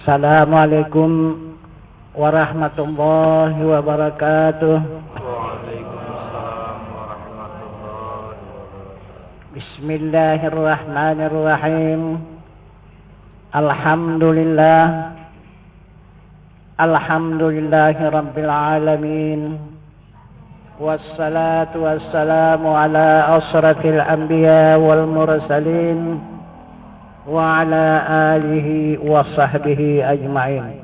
Assalamualaikum warahmatullahi wabarakatuh. Waalaikumsalam warahmatullahi wabarakatuh. Bismillahirrahmanirrahim. Alhamdulillahi rabbil alamin. Wassalatu wassalamu ala asrafil anbiya wal mursalin wa ala alihi wa sahbihi ajma'in.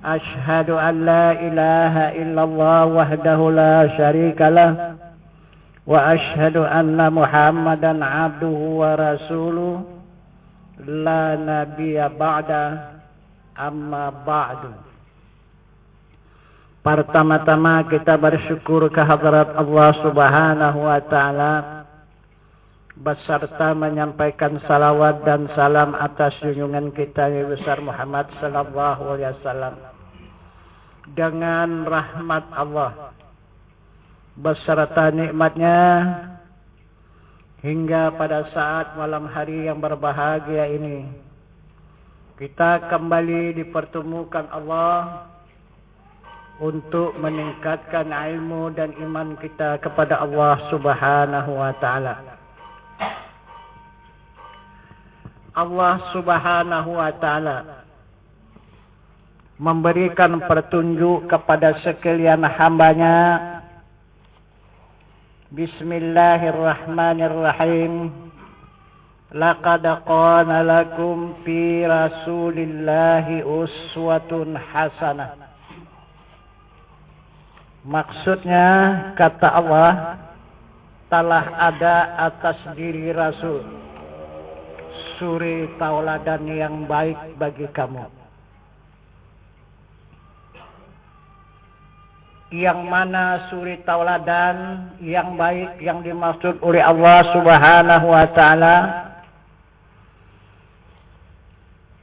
Ashhadu an la ilaha illallah wahdahu la syarika lah wa ashhadu anna Muhammadan abduhu wa rasuluh la nabiyya ba'da amma ba'du. Pertama-tama kita bersyukur kehadrat Allah Subhanahu wa taala beserta menyampaikan salawat dan salam atas junjungan kita yang besar Muhammad sallallahu alaihi wasallam. Dengan rahmat Allah beserta nikmatnya hingga pada saat malam hari yang berbahagia ini kita kembali dipertemukan Allah untuk meningkatkan ilmu dan iman kita kepada Allah Subhanahu wa taala. Allah Subhanahu wa taala memberikan petunjuk kepada sekalian hambanya. Bismillahirrahmanirrahim. Laqad qana lakum fi Rasulillahi uswatun hasanah. Maksudnya kata Allah, telah ada atas diri Rasul suri tauladan yang baik bagi kamu. Yang mana suri tauladan yang baik yang dimaksud oleh Allah Subhanahu wa taala?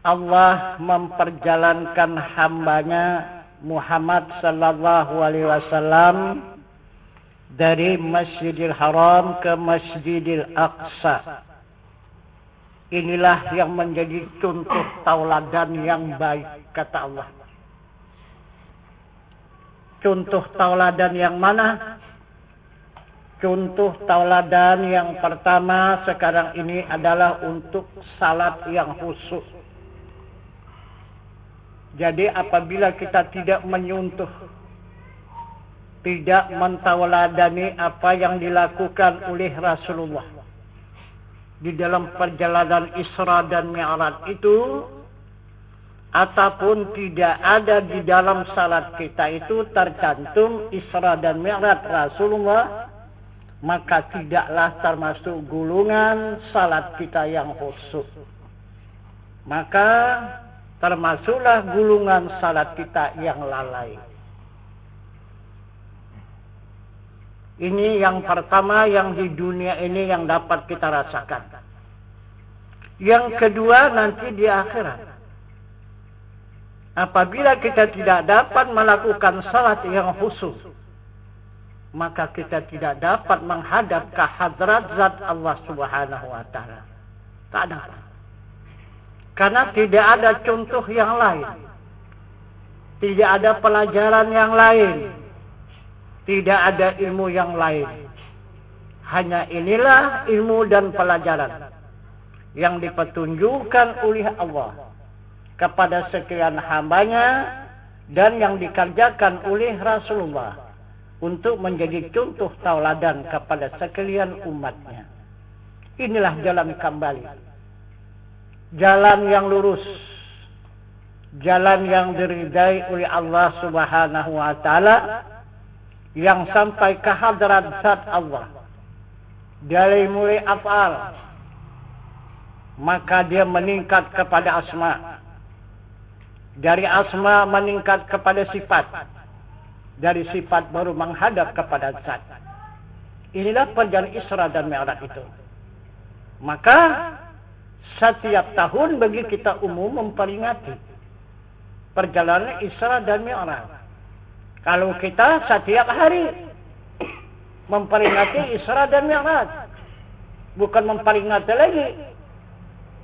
Allah memperjalankan hambanya Muhammad sallallahu alaihi wasallam dari Masjidil Haram ke Masjidil Aqsa. Inilah yang menjadi contoh tauladan yang baik, kata Allah. Contoh tauladan yang mana? Contoh tauladan yang pertama sekarang ini adalah untuk salat yang khusyuk. Jadi apabila kita tidak menyuntuh, tidak mentauladani apa yang dilakukan oleh Rasulullah di dalam perjalanan Isra dan Mi'raj itu, ataupun tidak ada di dalam salat kita itu tercantum Isra dan Mi'raj Rasulullah, maka tidaklah termasuk golongan salat kita yang khusyuk. Maka termasuklah golongan salat kita yang lalai. Ini yang pertama yang di dunia ini yang dapat kita rasakan. Yang kedua nanti di akhirat. Apabila kita tidak dapat melakukan salat yang khusyuk, maka kita tidak dapat menghadap ke hadrat zat Allah Subhanahu wa taala. Tak dapat. Karena tidak ada contoh yang lain. Tidak ada pelajaran yang lain. Tidak ada ilmu yang lain. Hanya inilah ilmu dan pelajaran yang dipetunjukkan oleh Allah kepada sekalian hambanya dan yang dikerjakan oleh Rasulullah untuk menjadi contoh tauladan kepada sekalian umatnya. Inilah jalan kembali. Jalan yang lurus. Jalan yang diridai oleh Allah Subhanahu wa taala, yang sampai ke hadrat zat Allah dari mulai af'al, maka dia meningkat kepada asma, dari asma meningkat kepada sifat, dari sifat baru menghadap kepada zat. Inilah perjalanan Isra dan Mi'raj itu. Maka setiap tahun bagi kita umum memperingati perjalanan Isra dan Mi'raj. Kalau kita setiap hari memperingati Isra dan Mi'raj, bukan memperingati lagi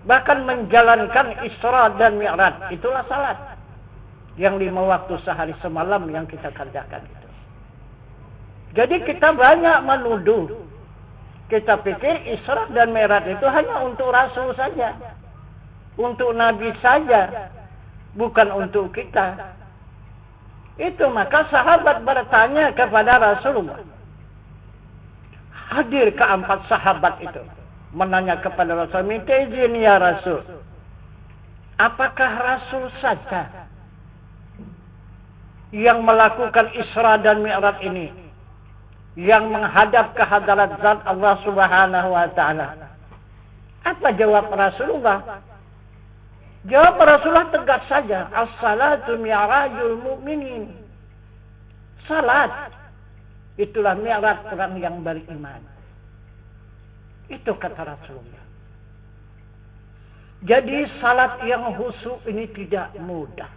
bahkan menjalankan Isra dan Mi'raj. Itulah salat. Yang 5 waktu sehari semalam yang kita kerjakan itu. Jadi kita banyak menuduh. Kita pikir Isra dan Mi'raj itu hanya untuk Rasul saja. Untuk Nabi saja. Bukan untuk kita. Itu maka sahabat bertanya kepada Rasulullah. Hadir keempat sahabat itu. Menanya kepada Rasul, minta izin ya Rasul. Apakah Rasul saja yang melakukan Isra dan Mi'raj ini, yang menghadap ke hadarat zat Allah Subhanahu wa taala? Apa jawab Rasulullah? Jawab Rasulullah tegas saja, as-salatu mi'rajul mu'minin. Salat itulah mi'raj orang yang beriman. Itu kata Rasulullah. Jadi salat yang khusyuk ini tidak mudah.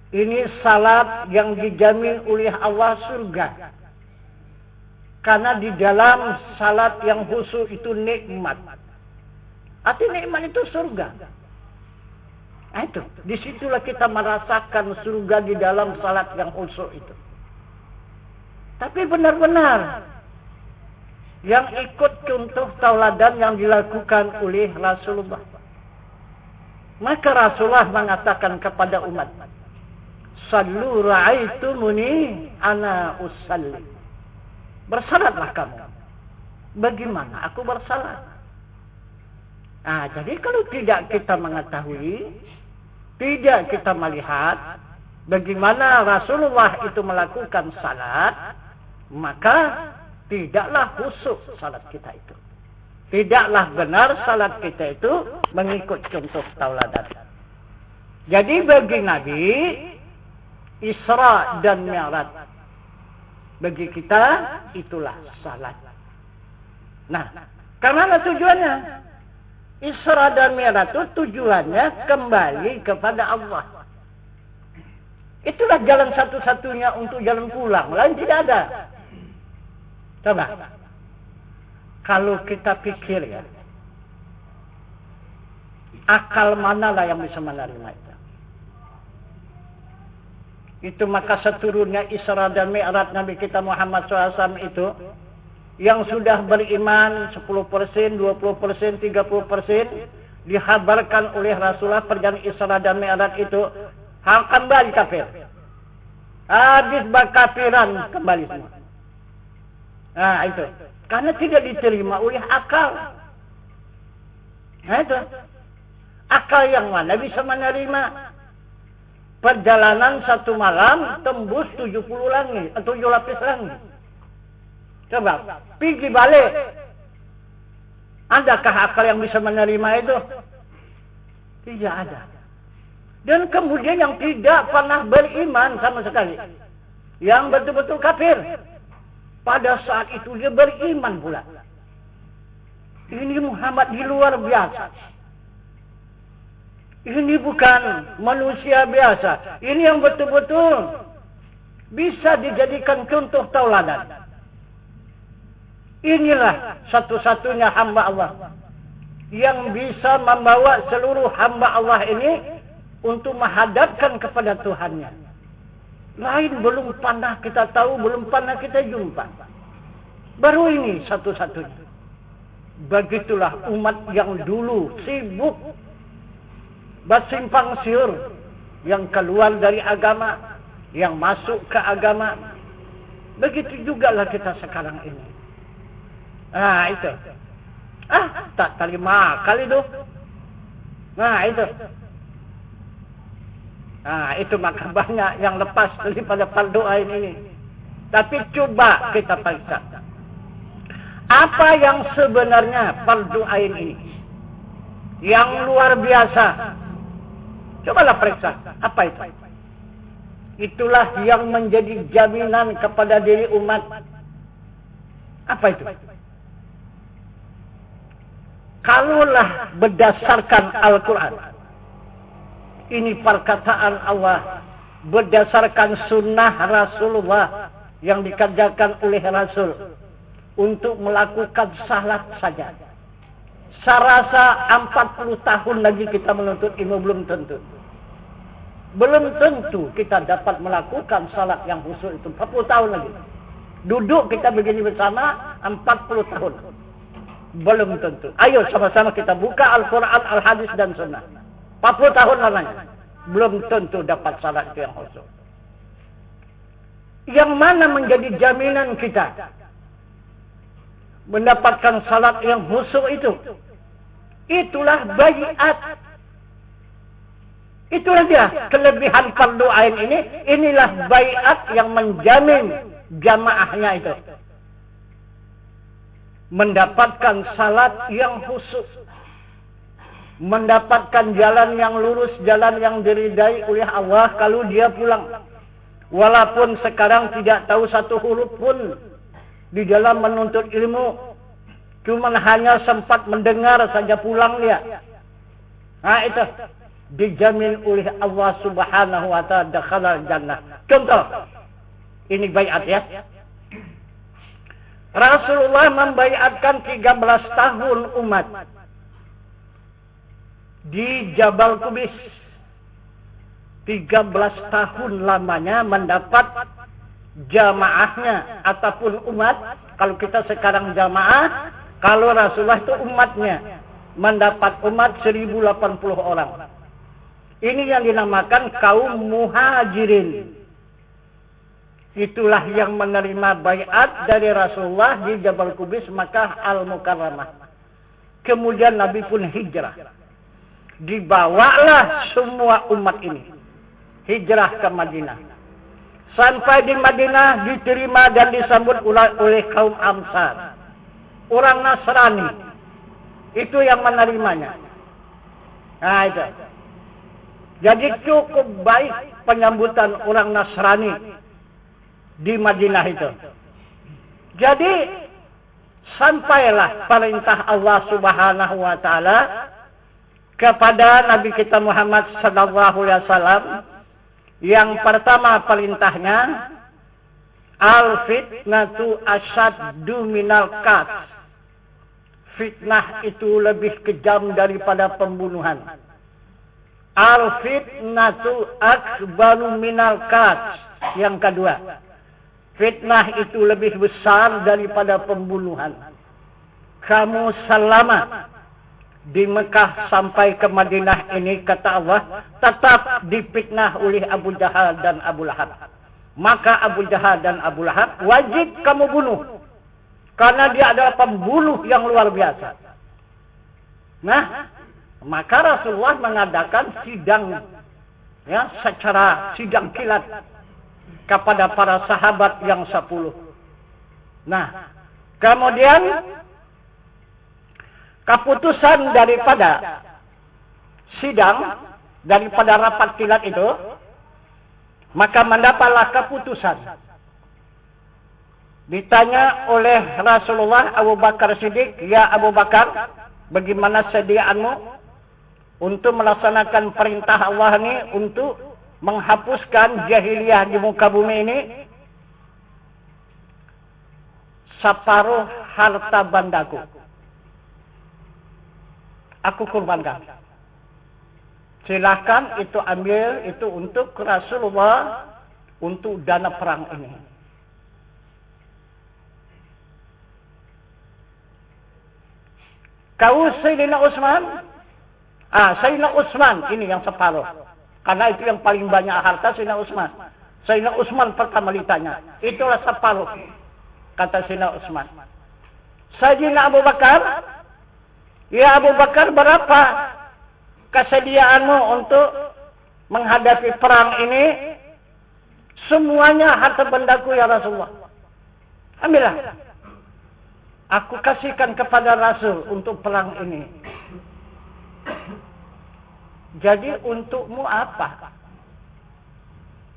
Ini salat yang dijamin oleh Allah surga. Karena di dalam salat yang khusyuk itu nikmat. Arti nikmat itu surga. Nah itu, disitulah kita merasakan surga di dalam salat yang khusyuk itu. Tapi benar-benar yang ikut contoh tauladan yang dilakukan oleh Rasulullah. Maka Rasulullah mengatakan kepada umat, sallu ra'aitumuni ana usalli. Bersalatlah kamu. Bagaimana aku bersalat? Nah, jadi kalau tidak kita mengetahui, tidak kita melihat bagaimana Rasulullah itu melakukan salat, maka tidaklah khusyuk salat kita itu. Tidaklah benar salat kita itu mengikut contoh tauladan. Jadi bagi Nabi, Isra dan Mi'raj bagi kita itulah salat. Nah, karena tujuannya Isra dan Mi'raj itu tujuannya kembali kepada Allah. Itulah jalan satu-satunya untuk jalan pulang, lain tidak ada. Coba, kalau kita pikir ya, akal manalah yang bisa menerima itu? Itu maka seturunnya Isra dan Mi'raj Nabi kita Muhammad SAW itu, yang sudah beriman 10%, 20%, 30%, dihabarkan oleh Rasulullah perjalanan Isra dan Mi'raj itu, kembali kafir. Habis berkafiran kembali semua. Nah itu, karena tidak diterima oleh akal. Nah itu, akal yang mana bisa menerima perjalanan satu malam tembus 70 langit atau 7 lapis langit? Coba, pergi balik. Adakah akal yang bisa menerima itu? Tidak ada. Dan kemudian yang tidak pernah beriman sama sekali, yang betul-betul kafir, pada saat itu dia beriman pula. Ini Muhammad di luar biasa. Ini bukan manusia biasa. Ini yang betul-betul bisa dijadikan contoh tauladan. Inilah satu-satunya hamba Allah yang bisa membawa seluruh hamba Allah ini untuk menghadapkan kepada Tuhannya. Lain belum pernah kita tahu, belum pernah kita jumpa. Baru ini satu-satunya. Begitulah umat yang dulu sibuk bersimpang siur, yang keluar dari agama, yang masuk ke agama. Begitu jugalah kita sekarang ini. Nah itu. Tak terima kali itu. Nah itu. Nah itu maka banyak yang lepas daripada fardu ain ini. Tapi coba kita periksa, apa yang sebenarnya fardu ain ini yang luar biasa. Cobalah periksa, apa itu? Itulah yang menjadi jaminan kepada diri umat. Apa itu? Kalaulah berdasarkan Al-Quran, ini perkataan Allah, berdasarkan sunnah Rasulullah yang dikerjakan oleh Rasul untuk melakukan salat saja. Saya rasa 40 tahun lagi kita menuntut ilmu belum tentu. Belum tentu kita dapat melakukan salat yang khusyuk itu 40 tahun lagi. Duduk kita begini bersama 40 tahun. Belum tentu. Ayo sama-sama kita buka Al-Quran, Al-Hadis dan Sunnah. 40 tahun lamanya. Belum tentu dapat salat itu yang khusyuk. Yang mana menjadi jaminan kita mendapatkan salat yang khusyuk itu? Itulah baiat. Itulah dia kelebihan fardu ain ini. Inilah baiat yang menjamin jamaahnya itu mendapatkan salat yang khusyuk, mendapatkan jalan yang lurus, jalan yang diridai oleh Allah kalau dia pulang. Walaupun sekarang tidak tahu satu huruf pun di dalam menuntut ilmu, cuman hanya sempat mendengar saja pulang dia. Nah itu dijamin oleh Allah Subhanahu wa ta'ala dakhala jannah. Contoh, ini baiat ya. Rasulullah membaiatkan 13 tahun umat di Jabal Qubis. 13 tahun lamanya mendapat jamaahnya ataupun umat. Kalau kita sekarang jamaah, kalau Rasulullah itu umatnya mendapat umat 1080 orang. Ini yang dinamakan kaum muhajirin. Itulah yang menerima baiat dari Rasulullah di Jabal Qubis Makkah Al-Mukarramah. Kemudian Nabi pun hijrah. Dibawalah semua umat ini hijrah ke Madinah. Sampai di Madinah diterima dan disambut oleh kaum Ansar. Orang Nasrani. Itu yang menerimanya. Nah itu. Jadi cukup baik penyambutan orang Nasrani di Madinah itu. Jadi sampailah perintah Allah Subhanahu wa ta'ala kepada Nabi kita Muhammad sallallahu alaihi wasallam. Yang pertama perintahnya, al-fitnatu asyaddu minal qatl. Fitnah itu lebih kejam daripada pembunuhan. Al-fitnatu akbaru minal qatl. Yang kedua, fitnah itu lebih besar daripada pembunuhan. Kamu selama di Mekah sampai ke Madinah ini, kata Allah, tetap difitnah oleh Abu Jahal dan Abu Lahab. Maka Abu Jahal dan Abu Lahab wajib kamu bunuh. Karena dia adalah pembunuh yang luar biasa. Nah, maka Rasulullah mengadakan sidang, ya, secara sidang kilat kepada para sahabat yang 10. Nah, kemudian keputusan daripada sidang, daripada rapat kilat itu, maka mendapatlah keputusan. Ditanya oleh Rasulullah Abu Bakar Siddiq, ya Abu Bakar, bagaimana sediaanmu untuk melaksanakan perintah Allah ini untuk menghapuskan jahiliyah di muka bumi ini? Separuh harta bandaku aku kurbankan. Silakan itu ambil, itu untuk Rasulullah, untuk dana perang ini. Kau Sayyidina Utsman? Sayyidina Utsman ini yang separuh. Karena itu yang paling banyak harta Sayyidina Utsman. Sayyidina Utsman pertama ditanya. Itulah separuh, kata Sayyidina Utsman. Sayyidina Abu Bakar, ya Abu Bakar, berapa kesediaanmu untuk menghadapi perang ini? Semuanya harta bendaku ya Rasulullah. Ambillah. Aku kasihkan kepada Rasul untuk perang ini. Jadi untukmu apa?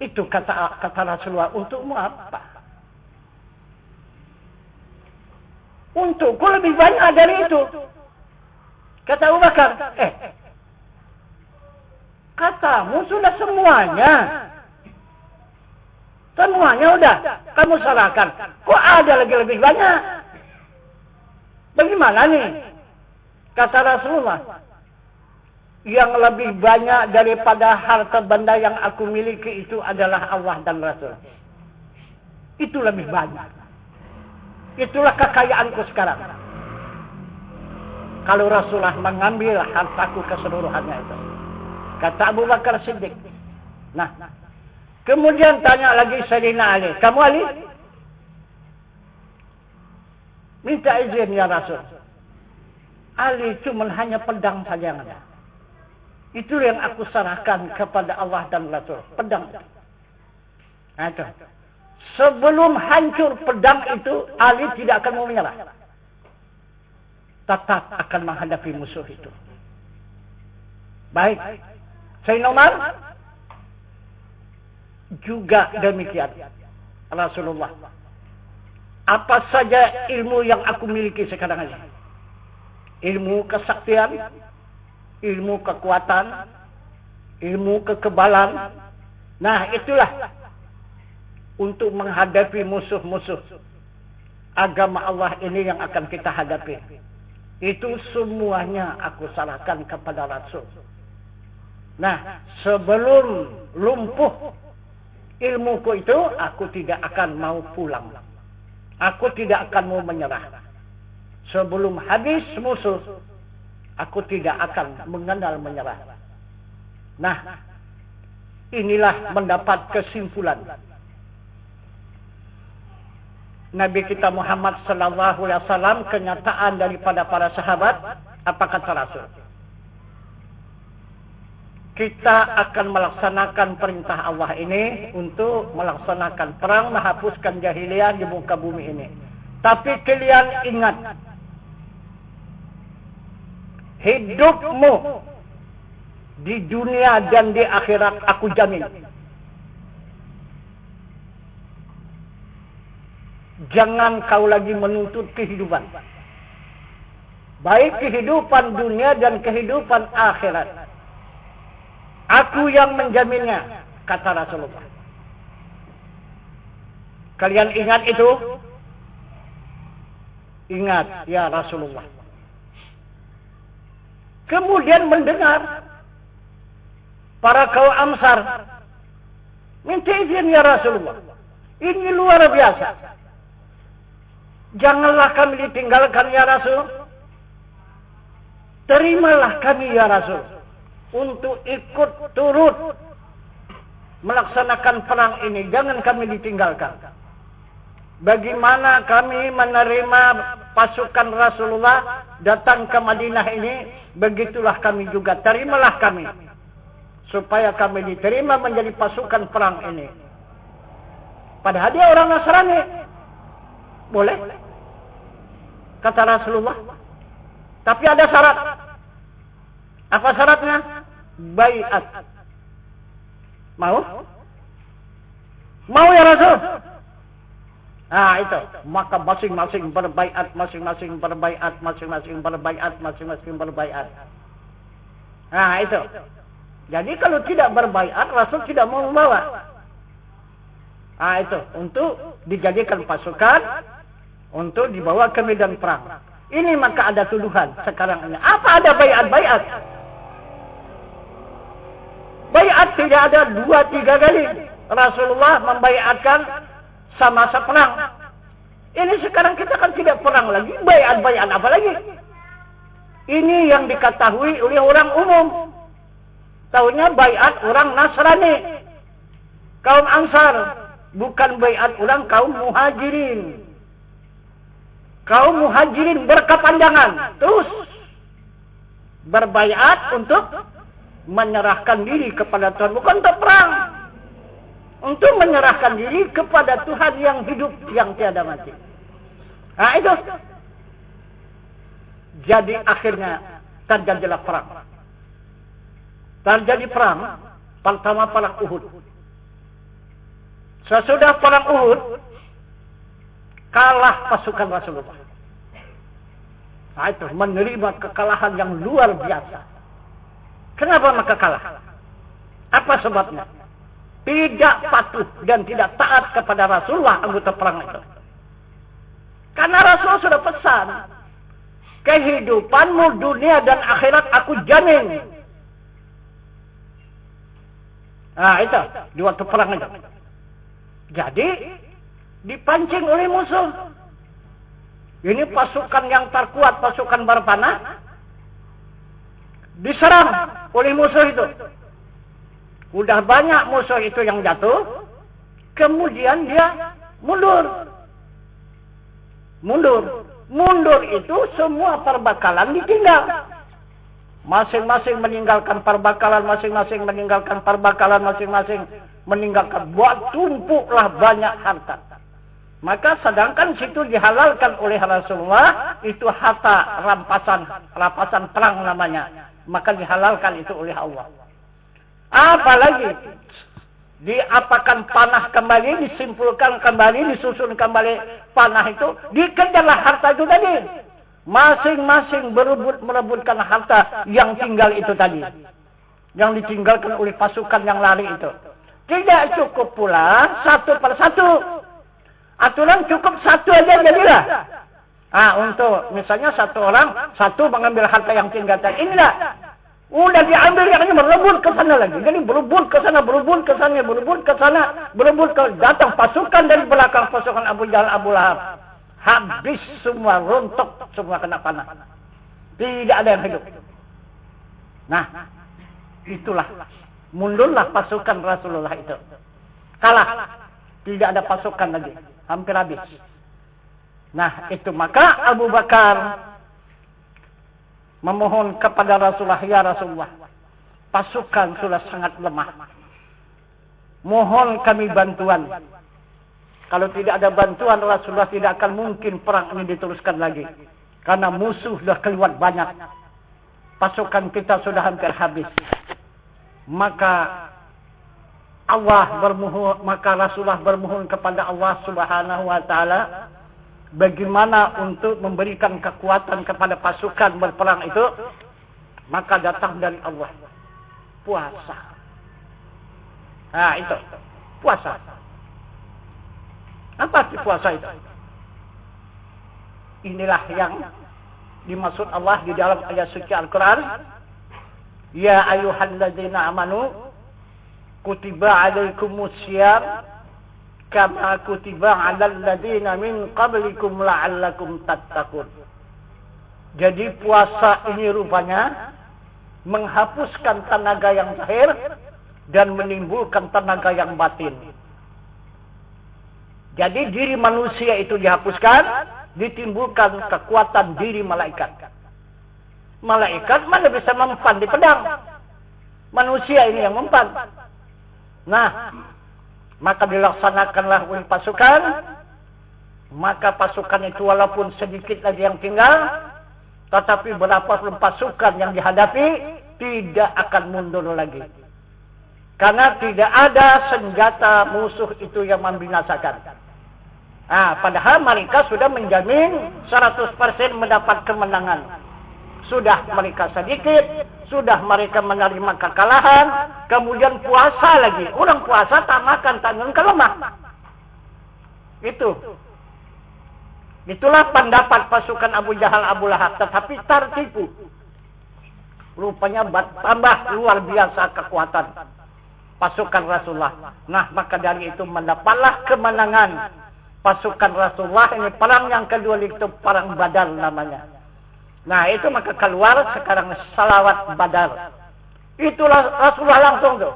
Itu kata Rasulullah, untukmu apa? Untukku lebih banyak dari itu. Kata Abu Bakar, katamu sudah semuanya. Semuanya udah kamu serahkan. Kok ada lagi lebih banyak? Bagaimana nih? Kata Rasulullah, yang lebih banyak daripada harta benda yang aku miliki itu adalah Allah dan Rasul. Itu lebih banyak. Itulah kekayaanku sekarang. Kalau Rasulullah mengambil hartaku keseluruhannya itu. Kata Abu Bakar Siddiq. Nah, kemudian tanya lagi Sayyidina Ali. Kamu Ali? Minta izin ya Rasul. Ali cuma hanya pedang saja yang ada. Itu yang aku serahkan kepada Allah dan Rasul. Pedang. Nah, itu. Sebelum hancur pedang itu, Ali tidak akan mau menyerah. Tetap akan menghadapi musuh itu. Baik. Sayyidina Umar juga demikian. Rasulullah. Apa saja ilmu yang aku miliki sekarang ini. Ilmu kesaktian, ilmu kekuatan, ilmu kekebalan. Nah, itulah untuk menghadapi musuh-musuh agama Allah ini yang akan kita hadapi. Itu semuanya aku serahkan kepada Rasul. Nah, sebelum lumpuh ilmuku itu, aku tidak akan mau pulang. Aku tidak akan mau menyerah. Sebelum habis musuh, aku tidak akan mengenal menyerah. Nah, inilah mendapat kesimpulan. Nabi kita Muhammad sallallahu alaihi wasallam, kenyataan daripada para sahabat, apa kata Rasul? Kita akan melaksanakan perintah Allah ini untuk melaksanakan perang, menghapuskan jahiliyah di muka bumi ini. Tapi kalian ingat, hidupmu di dunia dan di akhirat aku jamin. Jangan kau lagi menuntut kehidupan. Baik kehidupan dunia dan kehidupan akhirat. Aku yang menjaminnya, kata Rasulullah. Kalian ingat itu? Ingat, ya Rasulullah. Kemudian mendengar para kaum Ansar minta izin ya Rasulullah. Ini luar biasa. Janganlah kami ditinggalkan ya Rasul. Terimalah kami ya Rasul untuk ikut turut melaksanakan perang ini. Jangan kami ditinggalkan. Bagaimana kami menerima pasukan Rasulullah datang ke Madinah ini, begitulah kami juga. Terimalah kami supaya kami diterima menjadi pasukan perang ini. Padahal dia orang Nasrani. Boleh? Kata Rasulullah. Tapi ada syarat. Apa syaratnya? Baiat. Mau? Mau ya Rasul? Nah itu. Maka masing-masing berbaiat, masing-masing berbaiat, masing-masing berbaiat, masing-masing berbaiat. Nah itu. Jadi kalau tidak berbaiat, Rasul tidak mau membawa. Nah itu. Untuk dijadikan pasukan, untuk dibawa ke medan perang. Ini maka ada tuduhan sekarang ini. Apa ada baiat-baiat? Baiat tidak ada 2-3 kali. Rasulullah membaiatkan sama-sama perang. Ini sekarang kita kan tidak perang lagi. Baiat-baiat apa lagi? Ini yang diketahui oleh orang umum. Tahunya baiat orang Nasrani. Kaum Ansar. Bukan baiat orang kaum Muhajirin. Kaum Muhajirin berkepanjangan. Terus berbaiat untuk menyerahkan diri kepada Tuhan. Bukan untuk perang. Untuk menyerahkan diri kepada Tuhan yang hidup, yang tiada mati. Nah itu. Jadi akhirnya terjadilah perang. Terjadi perang. Pertama perang Uhud. Sesudah perang Uhud, kalah pasukan Rasulullah. Nah itu, menerima kekalahan yang luar biasa. Kenapa maka kalah? Apa sebabnya? Tidak patuh dan tidak taat kepada Rasulullah anggota perang itu. Karena Rasul sudah pesan, kehidupanmu dunia dan akhirat aku jamin. Nah itu di waktu perang itu. Jadi dipancing oleh musuh. Ini pasukan yang terkuat, pasukan berpanah, diserang oleh musuh itu. Udah banyak musuh itu yang jatuh, kemudian dia mundur. Mundur itu semua perbekalan ditinggal. Masing-masing meninggalkan perbekalan, masing-masing meninggalkan perbekalan, masing-masing meninggalkan. Buat tumpuklah banyak harta. Maka sedangkan situ dihalalkan oleh Rasulullah, itu harta rampasan perang namanya. Maka dihalalkan itu oleh Allah. Apalagi diapakan panah kembali, disimpulkan kembali, disusun kembali panah itu, dikejarlah harta itu tadi. Masing-masing merebutkan harta yang tinggal itu tadi, yang ditinggalkan oleh pasukan yang lari itu. Tidak cukup pula satu persatu. Aturan cukup satu aja jadilah. Untuk misalnya satu orang, satu mengambil harta yang tinggal tadi. Inilah. Udah diambil yang ini berebut ke sana lagi. Jadi berebut ke sana, berebut ke sana, berebut ke sana, berebut ke datang pasukan dari belakang pasukan Abu Jahal, Abu Lahab. Habis semua, rontok semua kena panah. Tidak ada yang hidup. Nah, itulah mundurlah pasukan Rasulullah itu. Kalah. Tidak ada pasukan lagi. Hampir habis. Nah, itu maka Abu Bakar memohon kepada Rasulullah, ya Rasulullah, pasukan sudah sangat lemah. Mohon kami bantuan. Kalau tidak ada bantuan Rasulullah, tidak akan mungkin perang ini diteruskan lagi. Karena musuh sudah keluar banyak. Pasukan kita sudah hampir habis. Maka Rasulullah bermohon kepada Allah Subhanahu wa taala bagaimana untuk memberikan kekuatan kepada pasukan berperang itu. Maka datang dari Allah puasa. Nah, itu puasa. Apa arti puasa itu? Inilah yang dimaksud Allah di dalam ayat suci Al-Quran. Ya ayyuhalladzina amanu kutiba alaikumus syiyam kama kutiba alal ladzina min qablikum la'allakum tattaqun. Jadi puasa ini rupanya menghapuskan tenaga yang zahir dan menimbulkan tenaga yang batin. Jadi diri manusia itu dihapuskan, ditimbulkan kekuatan diri malaikat. Malaikat mana bisa mempan di pedang? Manusia ini yang mempan. Nah, maka dilaksanakanlah oleh pasukan. Maka pasukan itu walaupun sedikit lagi yang tinggal, tetapi berapapun pasukan yang dihadapi tidak akan mundur lagi. Karena tidak ada senjata musuh itu yang membinasakan. Padahal mereka sudah menjamin 100% mendapat kemenangan. Sudah mereka sedikit, sudah mereka menerima kekalahan, kemudian puasa lagi. Orang puasa tak makan, tak minum, kalau lemah. Itulah pendapat pasukan Abu Jahal, Abu Lahab, tetapi tertipu. Rupanya tambah luar biasa kekuatan pasukan Rasulullah. Nah, maka dari itu mendapatlah kemenangan pasukan Rasulullah. Ini perang yang kedua itu perang Badar namanya. Nah, itu maka keluar sekarang salawat Badar. Itulah Rasulullah langsung tuh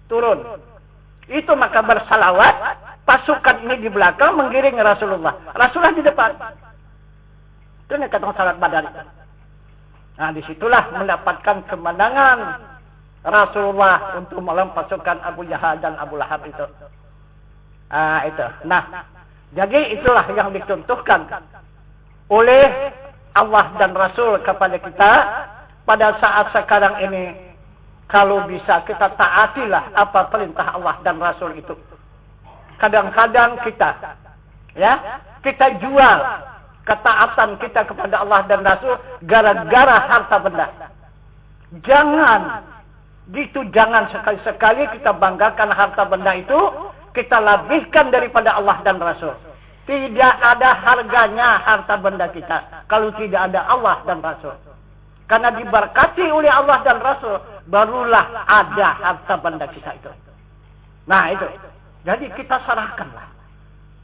turun. Itu maka bersalawat, pasukan ini di belakang menggiring Rasulullah. Rasulullah di depan. Itu nih kata salat Badar. Nah, disitulah mendapatkan kemenangan Rasulullah untuk melawan pasukan Abu Jahal dan Abu Lahab itu. Itu. Nah, jadi itulah yang dicontohkan oleh Allah dan Rasul kepada kita pada saat sekarang ini. Kalau bisa kita taatilah apa perintah Allah dan Rasul itu. Kadang-kadang kita jual ketaatan kita kepada Allah dan Rasul gara-gara harta benda. Jangan sekali-sekali kita banggakan harta benda itu, kita lebihkan daripada Allah dan Rasul. Tidak ada harganya harta benda kita. kalau tidak ada Allah dan Rasul. Karena diberkati oleh Allah dan Rasul, barulah ada harta benda kita itu. Nah itu. Jadi kita serahkanlah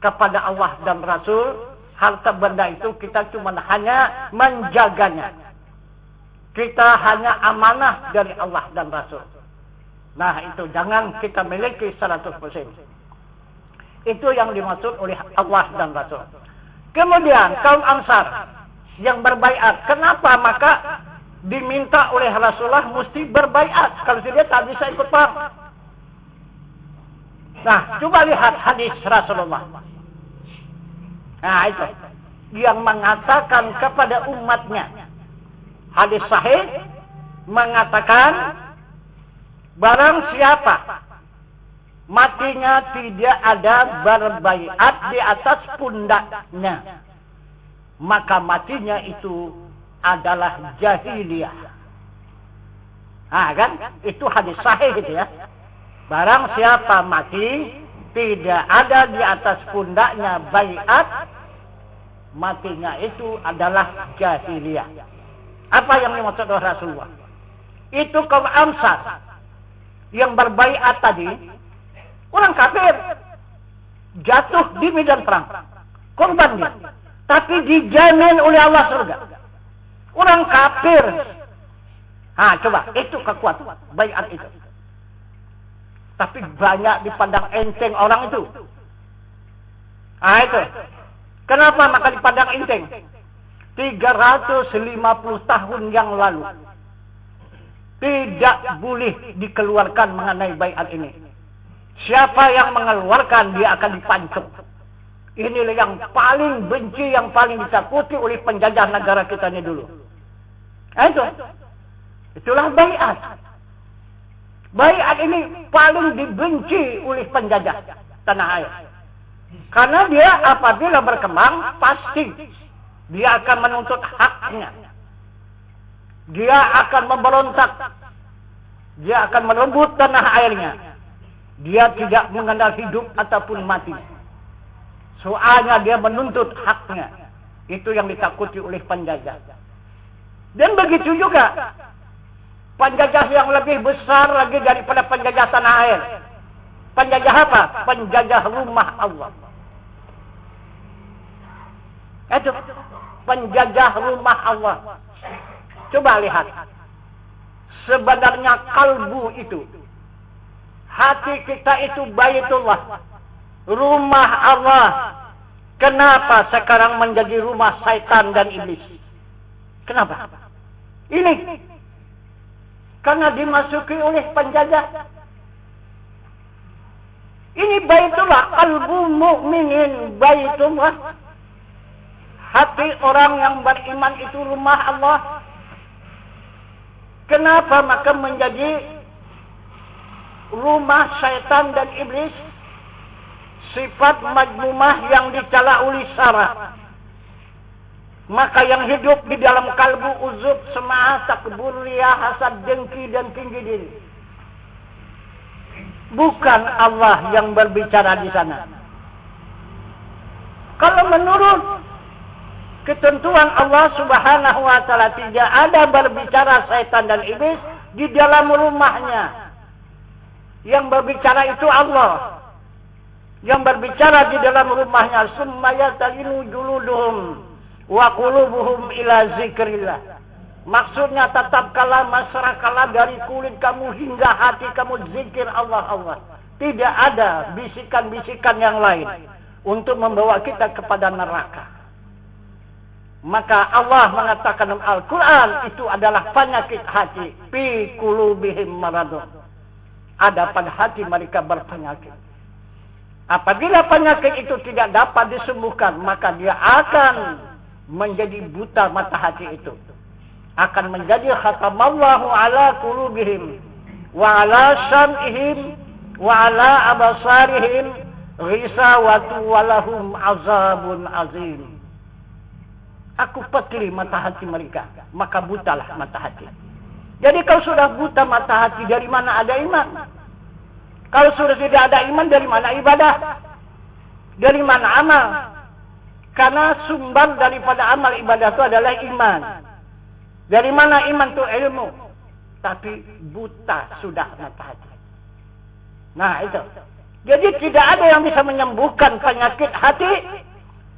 kepada Allah dan Rasul. Harta benda itu kita cuma hanya menjaganya. Kita hanya amanah dari Allah dan Rasul. Nah itu, jangan kita miliki 100%. Itu yang dimaksud oleh Allah dan Rasul. Kemudian kaum Ansar yang berbaiat. Kenapa maka diminta oleh Rasulullah mesti berbaiat? Kalau dia tak bisa ikut perang. Nah, coba lihat hadis Rasulullah. Nah itu, yang mengatakan kepada umatnya. Hadis sahih mengatakan, barang siapa matinya tidak ada berbaiat di atas pundaknya, maka matinya itu adalah jahiliyah. Kan? Itu hadis sahih gitu ya. Barang siapa mati tidak ada di atas pundaknya baiat, matinya itu adalah jahiliyah. Apa yang dimaksud oleh Rasulullah? Itu kaum Ansar yang berbaiat tadi, orang kafir, jatuh di medan perang, korban dia, tapi dijamin oleh Allah surga. Orang kafir, coba itu kekuatan baiat itu. Tapi banyak dipandang enteng orang itu. Itu. Kenapa maka dipandang enteng? 350 tahun yang lalu tidak boleh dikeluarkan mengenai baiat ini. Siapa yang mengeluarkan dia akan dipancung. Inilah yang paling benci, yang paling ditakuti oleh penjajah negara kita ini dulu. Itulah baiat. Baiat ini paling dibenci oleh penjajah tanah air. Karena dia apabila berkembang, pasti dia akan menuntut haknya. Dia akan memberontak. Dia akan merebut tanah airnya. Dia tidak mengenal hidup ataupun mati. Soalnya dia menuntut haknya. Itu yang ditakuti oleh penjajah. Dan begitu juga penjajah yang lebih besar lagi daripada penjajah tanah air. Penjajah apa? Penjajah rumah Allah. Itu penjajah rumah Allah. Coba lihat. Sebenarnya kalbu itu, hati kita itu Baitullah, rumah Allah. Kenapa sekarang menjadi rumah syaitan dan iblis? Kenapa? Ini karena dimasuki oleh penjajah. Ini Baitullah, qalbu mu'minin Baitullah. Hati orang yang beriman itu rumah Allah. Kenapa maka menjadi rumah syaitan dan iblis? Sifat majmumah yang dicela oleh syara. Maka yang hidup di dalam kalbu uzub, sema'ah, takbur, riyah, hasad, dengki dan tinggi diri. Bukan Allah yang berbicara di sana. Kalau menurut ketentuan Allah Subhanahu wa taala, tidak ada berbicara syaitan dan iblis di dalam rumahnya. Yang berbicara itu Allah. Yang berbicara di dalam rumahnya, summa yatalinu juluduhum wa qulubuhum ila zikrillah. Maksudnya tetap kala masyarakat dari kulit kamu hingga hati kamu zikir Allah. Tidak ada bisikan-bisikan yang lain untuk membawa kita kepada neraka. Maka Allah mengatakan dalam Al-Quran, itu adalah penyakit hati. Fi qulubihim maradun. Ada pada hati mereka berpenyakit. Apabila penyakit itu tidak dapat disembuhkan, maka dia akan menjadi buta mata hati itu. Akan menjadi khatamallahu ala qulubihim wa ala sam'ihim wa ala abasarihim ghisawatu walahum azabun azim. Aku petli mata hati mereka, maka butalah mata hati. Jadi kalau sudah buta mata hati, dari mana ada iman? Kalau sudah tidak ada iman, dari mana ibadah? Dari mana amal? Karena sumber daripada amal ibadah itu adalah iman. Dari mana iman itu? Ilmu. Tapi buta sudah mata hati. Nah itu. Jadi tidak ada yang bisa menyembuhkan penyakit hati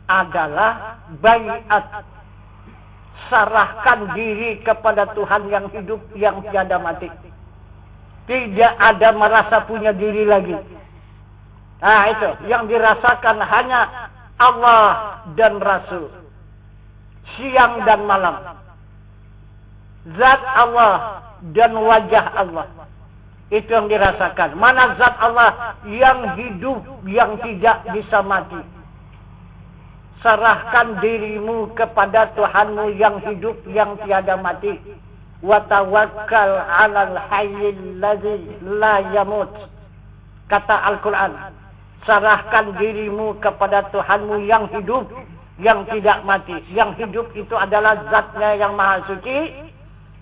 adalah baiat. Serahkan diri kepada Tuhan yang hidup, yang tiada mati. Tidak ada merasa punya diri lagi. Nah itu. Yang dirasakan hanya Allah dan Rasul. Siang dan malam. Zat Allah dan wajah Allah. Itu yang dirasakan. Mana zat Allah yang hidup, yang tidak bisa mati. Serahkan dirimu kepada Tuhanmu yang hidup, yang tiada mati. Wa tawakkal 'alal hayyil ladzi la yamut. Kata Al-Quran. Serahkan dirimu kepada Tuhanmu yang hidup, yang tidak mati. Yang hidup itu adalah zatnya yang maha suci.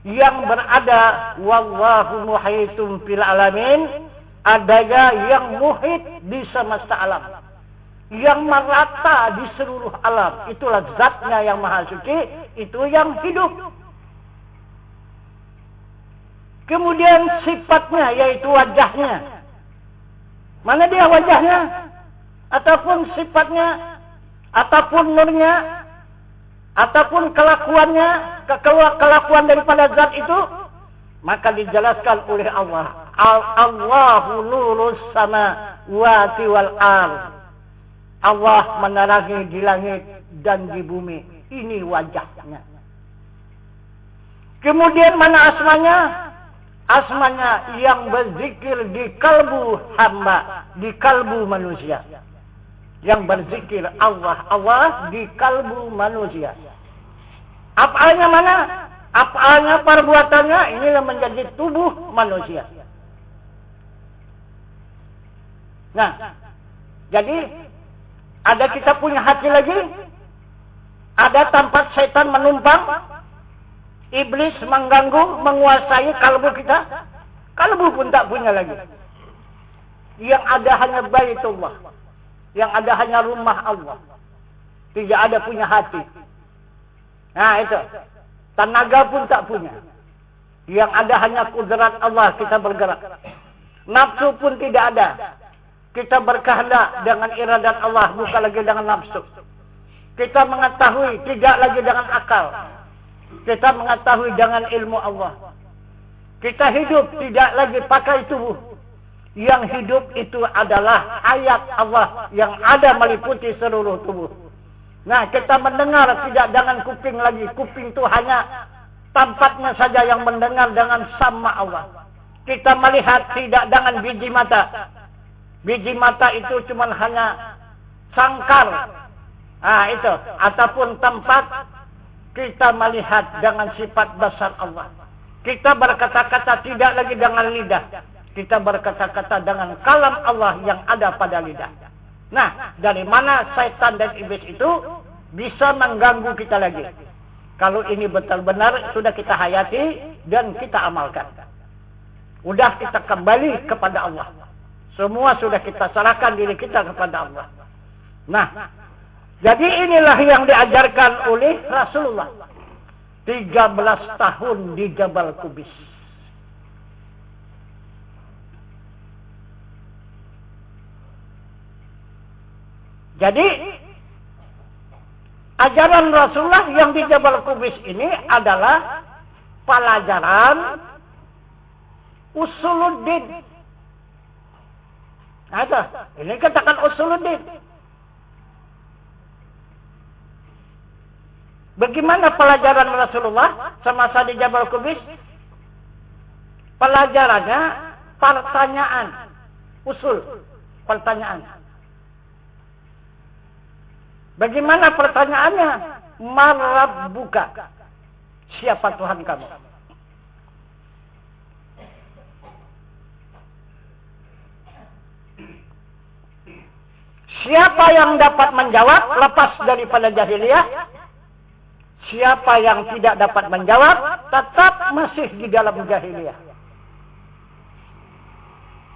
Yang berada wallahu muhitun fil alamin, adanya yang muhit di semesta alam, yang merata di seluruh alam. Itulah zatnya yang maha suci, itu yang hidup. Kemudian sifatnya yaitu wajahnya. Mana dia wajahnya? Ataupun sifatnya, ataupun nurnya, ataupun kelakuannya, kelakuan daripada zat itu, maka dijelaskan oleh Allah. Allahu nurus samawati wal ardh. Allah menerangi di langit dan di bumi. Ini wajahnya. Kemudian mana asmanya? Asmanya yang berzikir di kalbu hamba, di kalbu manusia. Yang berzikir Allah, Allah di kalbu manusia. Af'alnya mana? Af'alnya, perbuatannya, inilah menjadi tubuh manusia. Nah, jadi ada kita punya hati lagi, ada tempat setan menumpang, iblis mengganggu, menguasai kalbu kita. Kalbu pun tak punya lagi. Yang ada hanya baitullah. Yang ada hanya rumah Allah. Tidak ada punya hati. Nah itu. Tenaga pun tak punya. Yang ada hanya kudrat Allah, kita bergerak. Nafsu pun tidak ada. Kita berkehendak dengan iradat Allah, bukan lagi dengan nafsu. Kita mengetahui, tidak lagi dengan akal. Kita mengetahui dengan ilmu Allah. Kita hidup, tidak lagi pakai tubuh. Yang hidup itu adalah ayat Allah yang ada meliputi seluruh tubuh. Nah, kita mendengar tidak dengan kuping lagi. Kuping itu hanya tempatnya saja yang mendengar dengan sama Allah. Kita melihat tidak dengan biji mata. Biji mata itu cuma hanya sangkar. Ah, itu. Ataupun tempat kita melihat dengan sifat dasar Allah. Kita berkata-kata tidak lagi dengan lidah. Kita berkata-kata dengan kalam Allah yang ada pada lidah. Nah, dari mana setan dan iblis itu bisa mengganggu kita lagi? Kalau ini betul-benar sudah kita hayati dan kita amalkan. Udah kita kembali kepada Allah. Semua sudah kita serahkan diri kita kepada Allah. Nah, jadi inilah yang diajarkan oleh Rasulullah. 13 tahun di Jabal Qubis. Jadi, ajaran Rasulullah yang di Jabal Qubis ini adalah pelajaran usuluddin. Ada, ini katakan usuluddin. Bagaimana pelajaran Rasulullah semasa di Jabal Qubis? Pelajarannya pertanyaan, usul, pertanyaan. Bagaimana pertanyaannya? Man rabbuka? Siapa Tuhan kamu? Siapa yang dapat menjawab lepas daripada jahiliyah? Siapa yang tidak dapat menjawab tetap masih di dalam jahiliyah.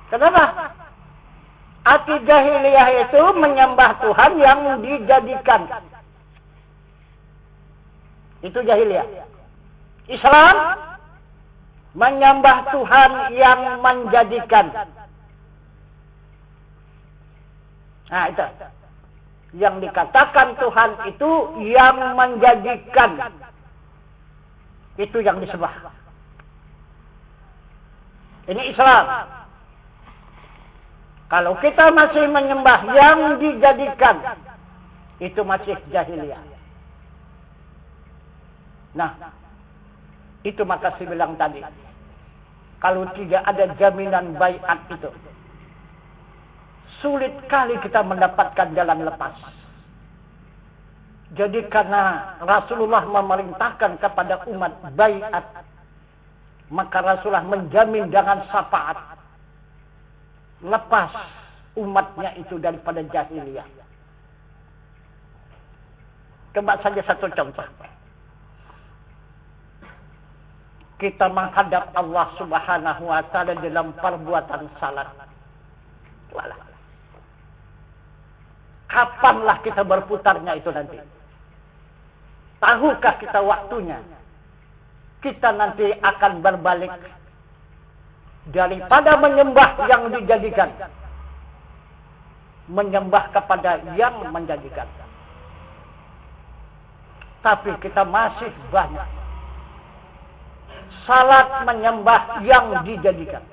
Kenapa? Arti jahiliyah itu menyembah Tuhan yang dijadikan Itu jahiliyah. Islam menyembah Tuhan yang menjadikan. Nah, itu. Yang dikatakan Tuhan itu yang menjadikan. Itu yang disembah. Ini Islam. Kalau kita masih menyembah yang dijadikan, itu masih jahiliyah. Nah, itu maka saya bilang tadi, kalau tidak ada jaminan baiat itu, sulit kali kita mendapatkan jalan lepas. Jadi karena Rasulullah memerintahkan kepada umat baiat, maka Rasulullah menjamin dengan syafaat lepas umatnya itu daripada jahiliyah. Coba saja satu contoh. Kita menghadap Allah Subhanahu wa taala dalam perbuatan salat. Walah. Kapanlah kita berputarnya itu nanti? Tahukah kita waktunya? Kita nanti akan berbalik daripada menyembah yang dijadikan, menyembah kepada yang menjadikan. Tapi kita masih banyak salat menyembah yang dijadikan.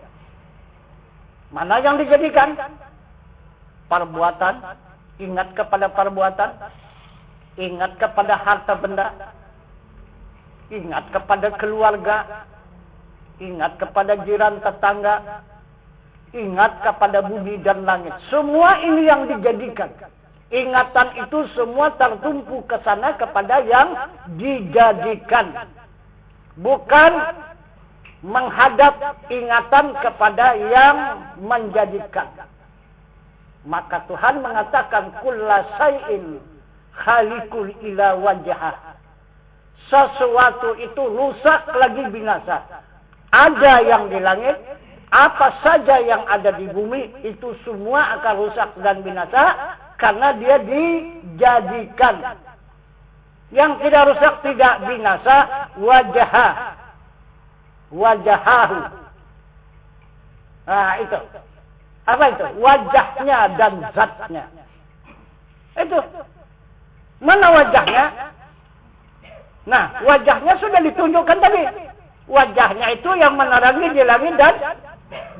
Mana yang dijadikan? Perbuatan, ingat kepada perbuatan, ingat kepada harta benda, ingat kepada keluarga, ingat kepada jiran tetangga, ingat kepada bumi dan langit. Semua ini yang dijadikan. Ingatan itu semua tertumpu ke sana kepada yang dijadikan. Bukan menghadap ingatan kepada yang menjadikan. Maka Tuhan mengatakan kulla syai'in khaliqul ila wajhah. Sesuatu itu rusak lagi binasa. Ada yang di langit, apa saja yang ada di bumi itu semua akan rusak dan binasa karena dia dijadikan. Yang tidak rusak tidak binasa, wajahahu. Nah, itu. Apa itu? Wajahnya dan zatnya. Itu. Mana wajahnya? Nah, wajahnya sudah ditunjukkan tadi. Wajahnya itu yang menerangi di langit dan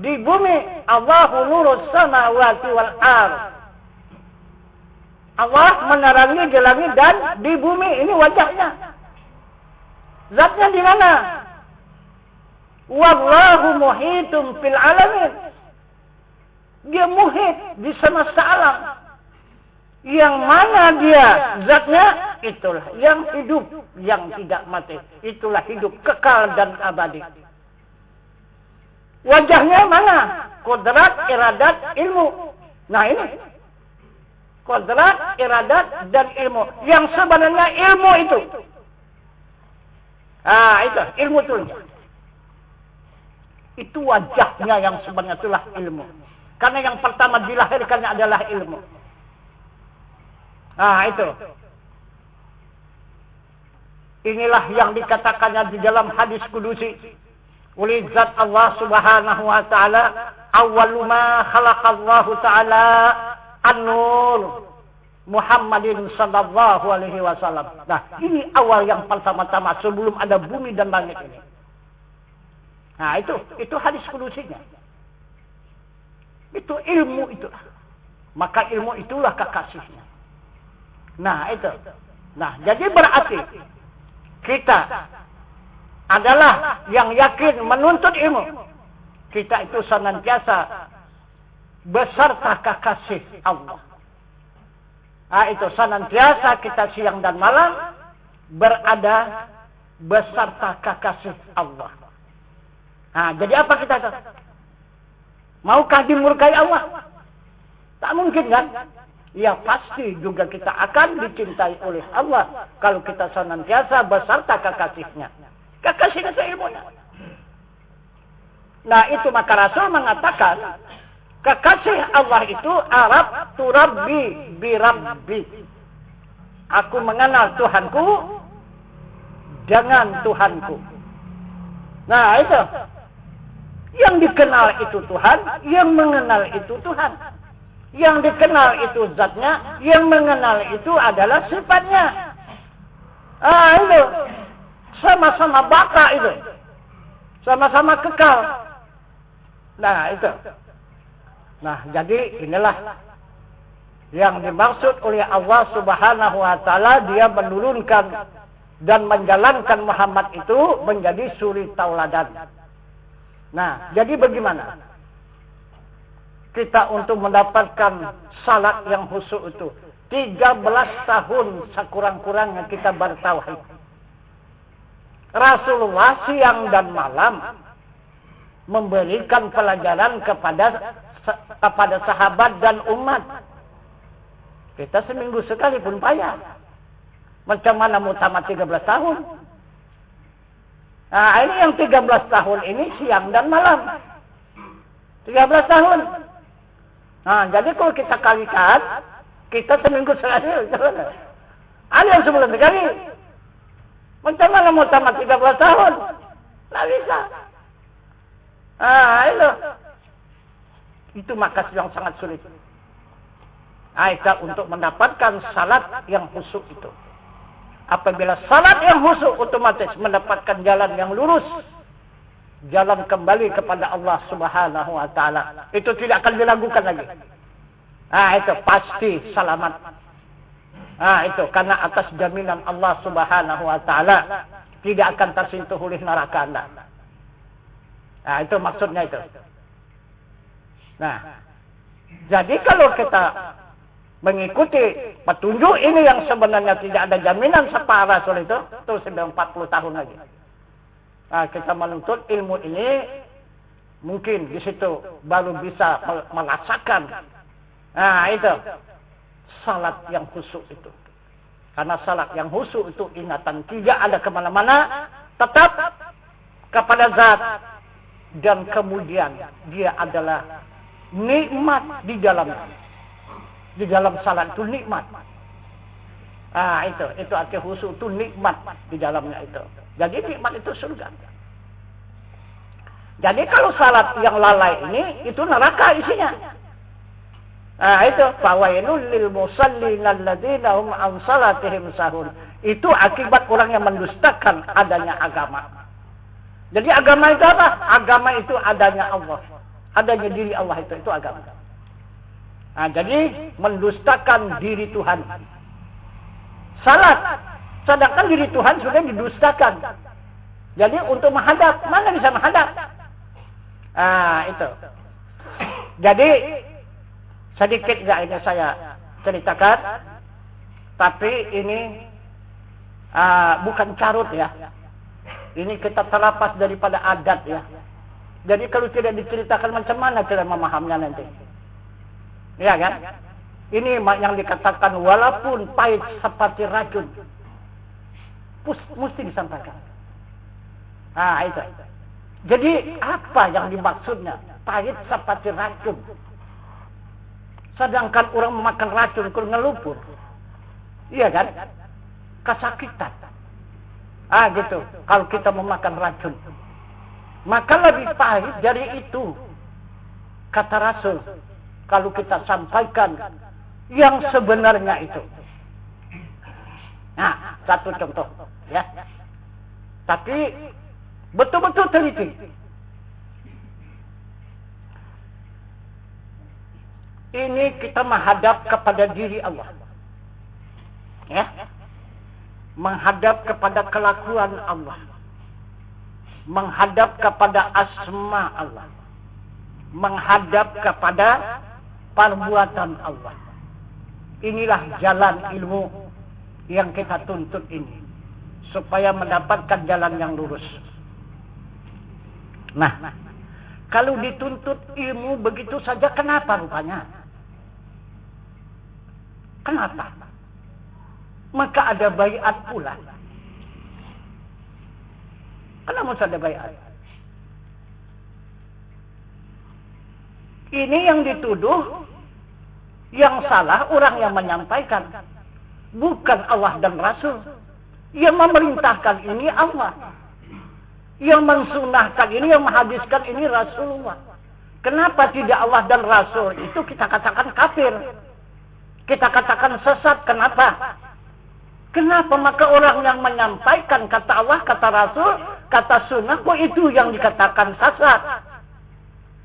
di bumi. Allahu nurus samawati wal ardh. Allah menerangi di langit dan di bumi. Ini wajahnya. Zatnya di mana? Wallahu muhitum fil alamin. Dia muhit di semesta alam. Yang mana dia zatnya? Itulah yang hidup, yang tidak mati. Itulah hidup kekal dan abadi. Wajahnya mana? Kodrat, iradat, ilmu. Nah ini. Kodrat, iradat, dan ilmu. Yang sebenarnya ilmu itu. Ah, itu. Ilmu itu. Itu wajahnya yang sebenarnya itulah ilmu. Karena yang pertama dilahirkannya adalah ilmu. Ah, itu. Inilah yang dikatakannya di dalam hadis kudusi. Oleh zat Allah Subhanahu wa taala, awwalu ma khalaqallahu taala an-nur Muhammadin sallallahu alaihi wasallam. Nah, ini awal yang pertama-tama sebelum ada bumi dan langit ini. Nah, itu hadis kudusinya. Itu ilmu itulah. Maka ilmu itulah kekasihnya. Nah, itu. Nah, jadi berarti kita adalah yang yakin menuntut ilmu. Kita itu senantiasa beserta kekasih Allah. Nah, itu senantiasa kita siang dan malam berada beserta kekasih Allah. Nah, jadi apa kita? Maukah dimurkai Allah? Tak mungkin kan? Ya pasti juga kita akan dicintai oleh Allah kalau kita senantiasa beserta kekasihnya. Kekasihnya itu ilmunya. Nah, itu maka Rasul mengatakan kekasih Allah itu Arab turabbi birabbi. Aku mengenal Tuhanku jangan Tuhanku. Nah, itu. Yang dikenal itu Tuhan, yang mengenal itu Tuhan. Yang dikenal itu zatnya, yang mengenal itu adalah sifatnya. Itu. Sama-sama baka itu. Sama-sama kekal. Nah, itu. Nah, jadi inilah yang dimaksud oleh Allah Subhanahu wa taala, dia menurunkan dan menjalankan Muhammad itu menjadi suri tauladan. Nah, jadi bagaimana kita untuk mendapatkan salat yang khusyuk itu? 13 tahun sekurang-kurangnya kita bertauhid. Rasulullah siang dan malam memberikan pelajaran kepada sahabat dan umat. Kita seminggu sekali pun payah. Macam mana mau tamat 13 tahun? Nah, ini yang 13 tahun ini siang dan malam. 13 tahun. Nah, jadi kalau kita kalikan, kita seminggu sekali. Ada yang sebulan sekali. Macam mana mau tamat 13 tahun? Tidak bisa. Itu. Itu maka yang sangat sulit. Itu untuk mendapatkan salat yang khusyuk itu. Apabila salat yang khusyuk, otomatis mendapatkan jalan yang lurus. Jalan kembali kepada Allah Subhanahu wa taala. Itu tidak akan diragukan lagi. Itu pasti selamat. Itu karena atas jaminan Allah Subhanahu wa taala tidak akan tersentuh oleh neraka Anda. Itu maksudnya itu. Nah, jadi kalau kita mengikuti petunjuk ini yang sebenarnya tidak ada jaminan separah Rasul itu sudah 40 tahun lagi. Kita menuntut ilmu ini mungkin di situ baru bisa merasakan. Itu salat yang khusyuk itu. Karena salat yang khusyuk itu ingatan tidak ada kemana-mana, tetap kepada zat, dan kemudian dia adalah nikmat di dalamnya. Di dalam salat itu nikmat. Itu arti khusyuk itu nikmat di dalamnya itu. Jadi nikmat itu surga. Jadi kalau salat yang lalai ini itu neraka isinya. Itu fawailul lil musallin alladzina hum an salatihim sahun. Itu akibat orang yang mendustakan adanya agama. Jadi agama itu apa? Agama itu adanya Allah. Adanya diri Allah itu agama. Jadi mendustakan diri Tuhan. Salat, sedangkan diri Tuhan sudah didustakan. Jadi untuk menghadap, mana bisa menghadap? Itu. Jadi sedikit ini saya ceritakan, tapi ini bukan carut ya. Ini kita terlepas daripada adat ya. Jadi kalau tidak diceritakan macam mana kita memahaminya nanti? Ya kan? Ini yang dikatakan walaupun pahit seperti racun, mesti disampaikan. Itu. Jadi apa yang dimaksudnya? Pahit seperti racun. Sedangkan orang memakan racun kalau ngelupur. Iya kan? Kesakitan. Gitu. Kalau kita memakan racun. Maka lebih pahit dari itu. Kata Rasul. Kalau kita sampaikan yang sebenarnya itu. Nah, satu contoh. Ya. Tapi betul-betul teliti. Ini kita menghadap kepada diri Allah. Ya. Menghadap kepada kelakuan Allah. Menghadap kepada asma Allah. Menghadap kepada perbuatan Allah. Inilah jalan ilmu yang kita tuntut ini. Supaya mendapatkan jalan yang lurus. Nah, kalau dituntut ilmu begitu saja, kenapa rupanya? Kenapa? Maka ada baiat pula. Kenapa harus ada baiat? Ini yang dituduh, yang salah orang yang menyampaikan. Bukan Allah dan Rasul. Yang memerintahkan ini Allah. Yang mensunahkan ini, yang menghadiskan ini Rasulullah. Kenapa tidak Allah dan Rasul? Itu kita katakan kafir. Kita katakan sesat. Kenapa? Kenapa maka orang yang menyampaikan kata Allah, kata Rasul, kata sunnah, kok itu yang dikatakan sesat?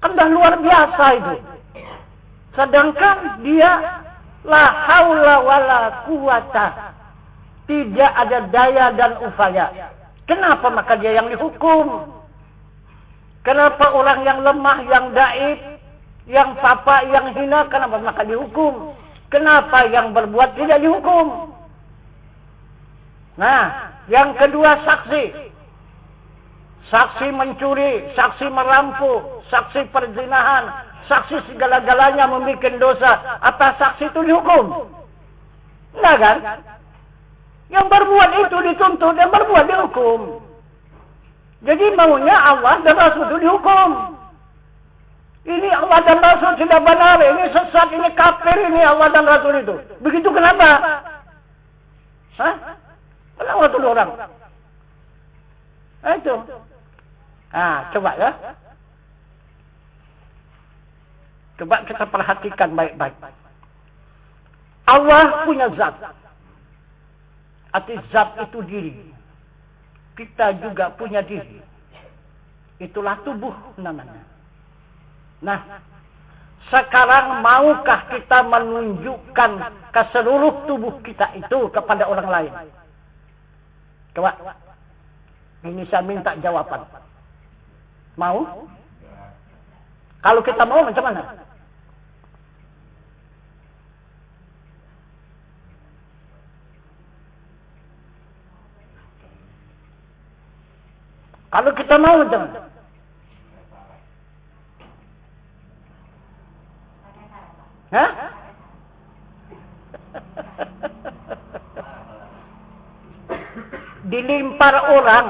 Kan dah luar biasa itu. Sedangkan dia la haula wala quwata. Tidak ada daya dan upaya. Kenapa maka dia yang dihukum? Kenapa orang yang lemah, yang daif, yang papa, yang hina, kenapa maka dihukum? Kenapa yang berbuat tidak dihukum? Nah, yang kedua saksi. Saksi mencuri, saksi merampok, saksi perzinahan, saksi segala-galanya membuat dosa. Atas saksi itu dihukum? Enggak kan? Yang berbuat itu dituntut, yang berbuat dihukum. Jadi maunya Allah dan Rasul itu dihukum. Ini Allah dan Rasul tidak benar, ini sesat, ini kafir, ini Allah dan Rasul itu. Begitu kenapa? Hah? Kenapa tuh orang? Itu. Coba ya. Coba kita perhatikan baik-baik. Allah punya zat. Arti zat itu diri. Kita juga punya diri. Itulah tubuh namanya. Nah, sekarang maukah kita menunjukkan ke seluruh tubuh kita itu kepada orang lain? Coba. Ini saya minta jawaban. Mau? Kalau kita mau macam mana? Kalau kita mau macam mana? Hah? Dilimpar orang.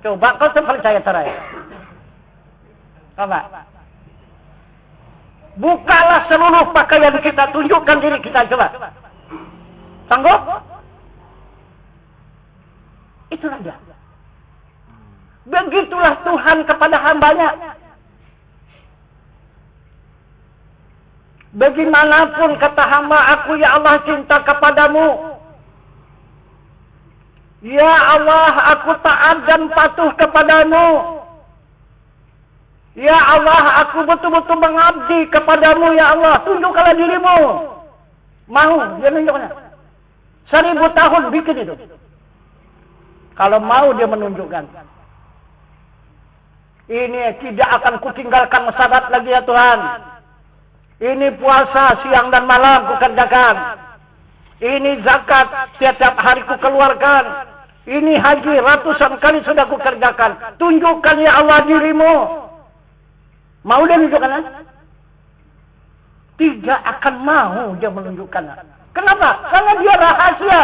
Coba kau percaya cerai. Coba. Bukalah seluruh pakaian kita, tunjukkan diri kita, coba. Sanggup? Itulah dia. Begitulah Tuhan kepada hambanya. Bagaimanapun kata hamba, aku ya Allah cinta kepadamu. Ya Allah, aku taat dan patuh kepadamu. Ya Allah, aku betul-betul mengabdi kepadamu, ya Allah. Tunjukkanlah dirimu. Mau, dia menunjukkannya. 1000 tahun bikin itu. Kalau mau dia menunjukkan. Ini tidak akan kutinggalkan salat lagi ya Tuhan. Ini puasa siang dan malam kukerjakan. Ini zakat setiap hari kukeluarkan. Ini haji ratusan kali sudah kukerjakan. Tunjukkan ya Allah dirimu. Mau dia menunjukkan? Tidak akan mau dia menunjukkan. Kenapa? Karena dia rahasia.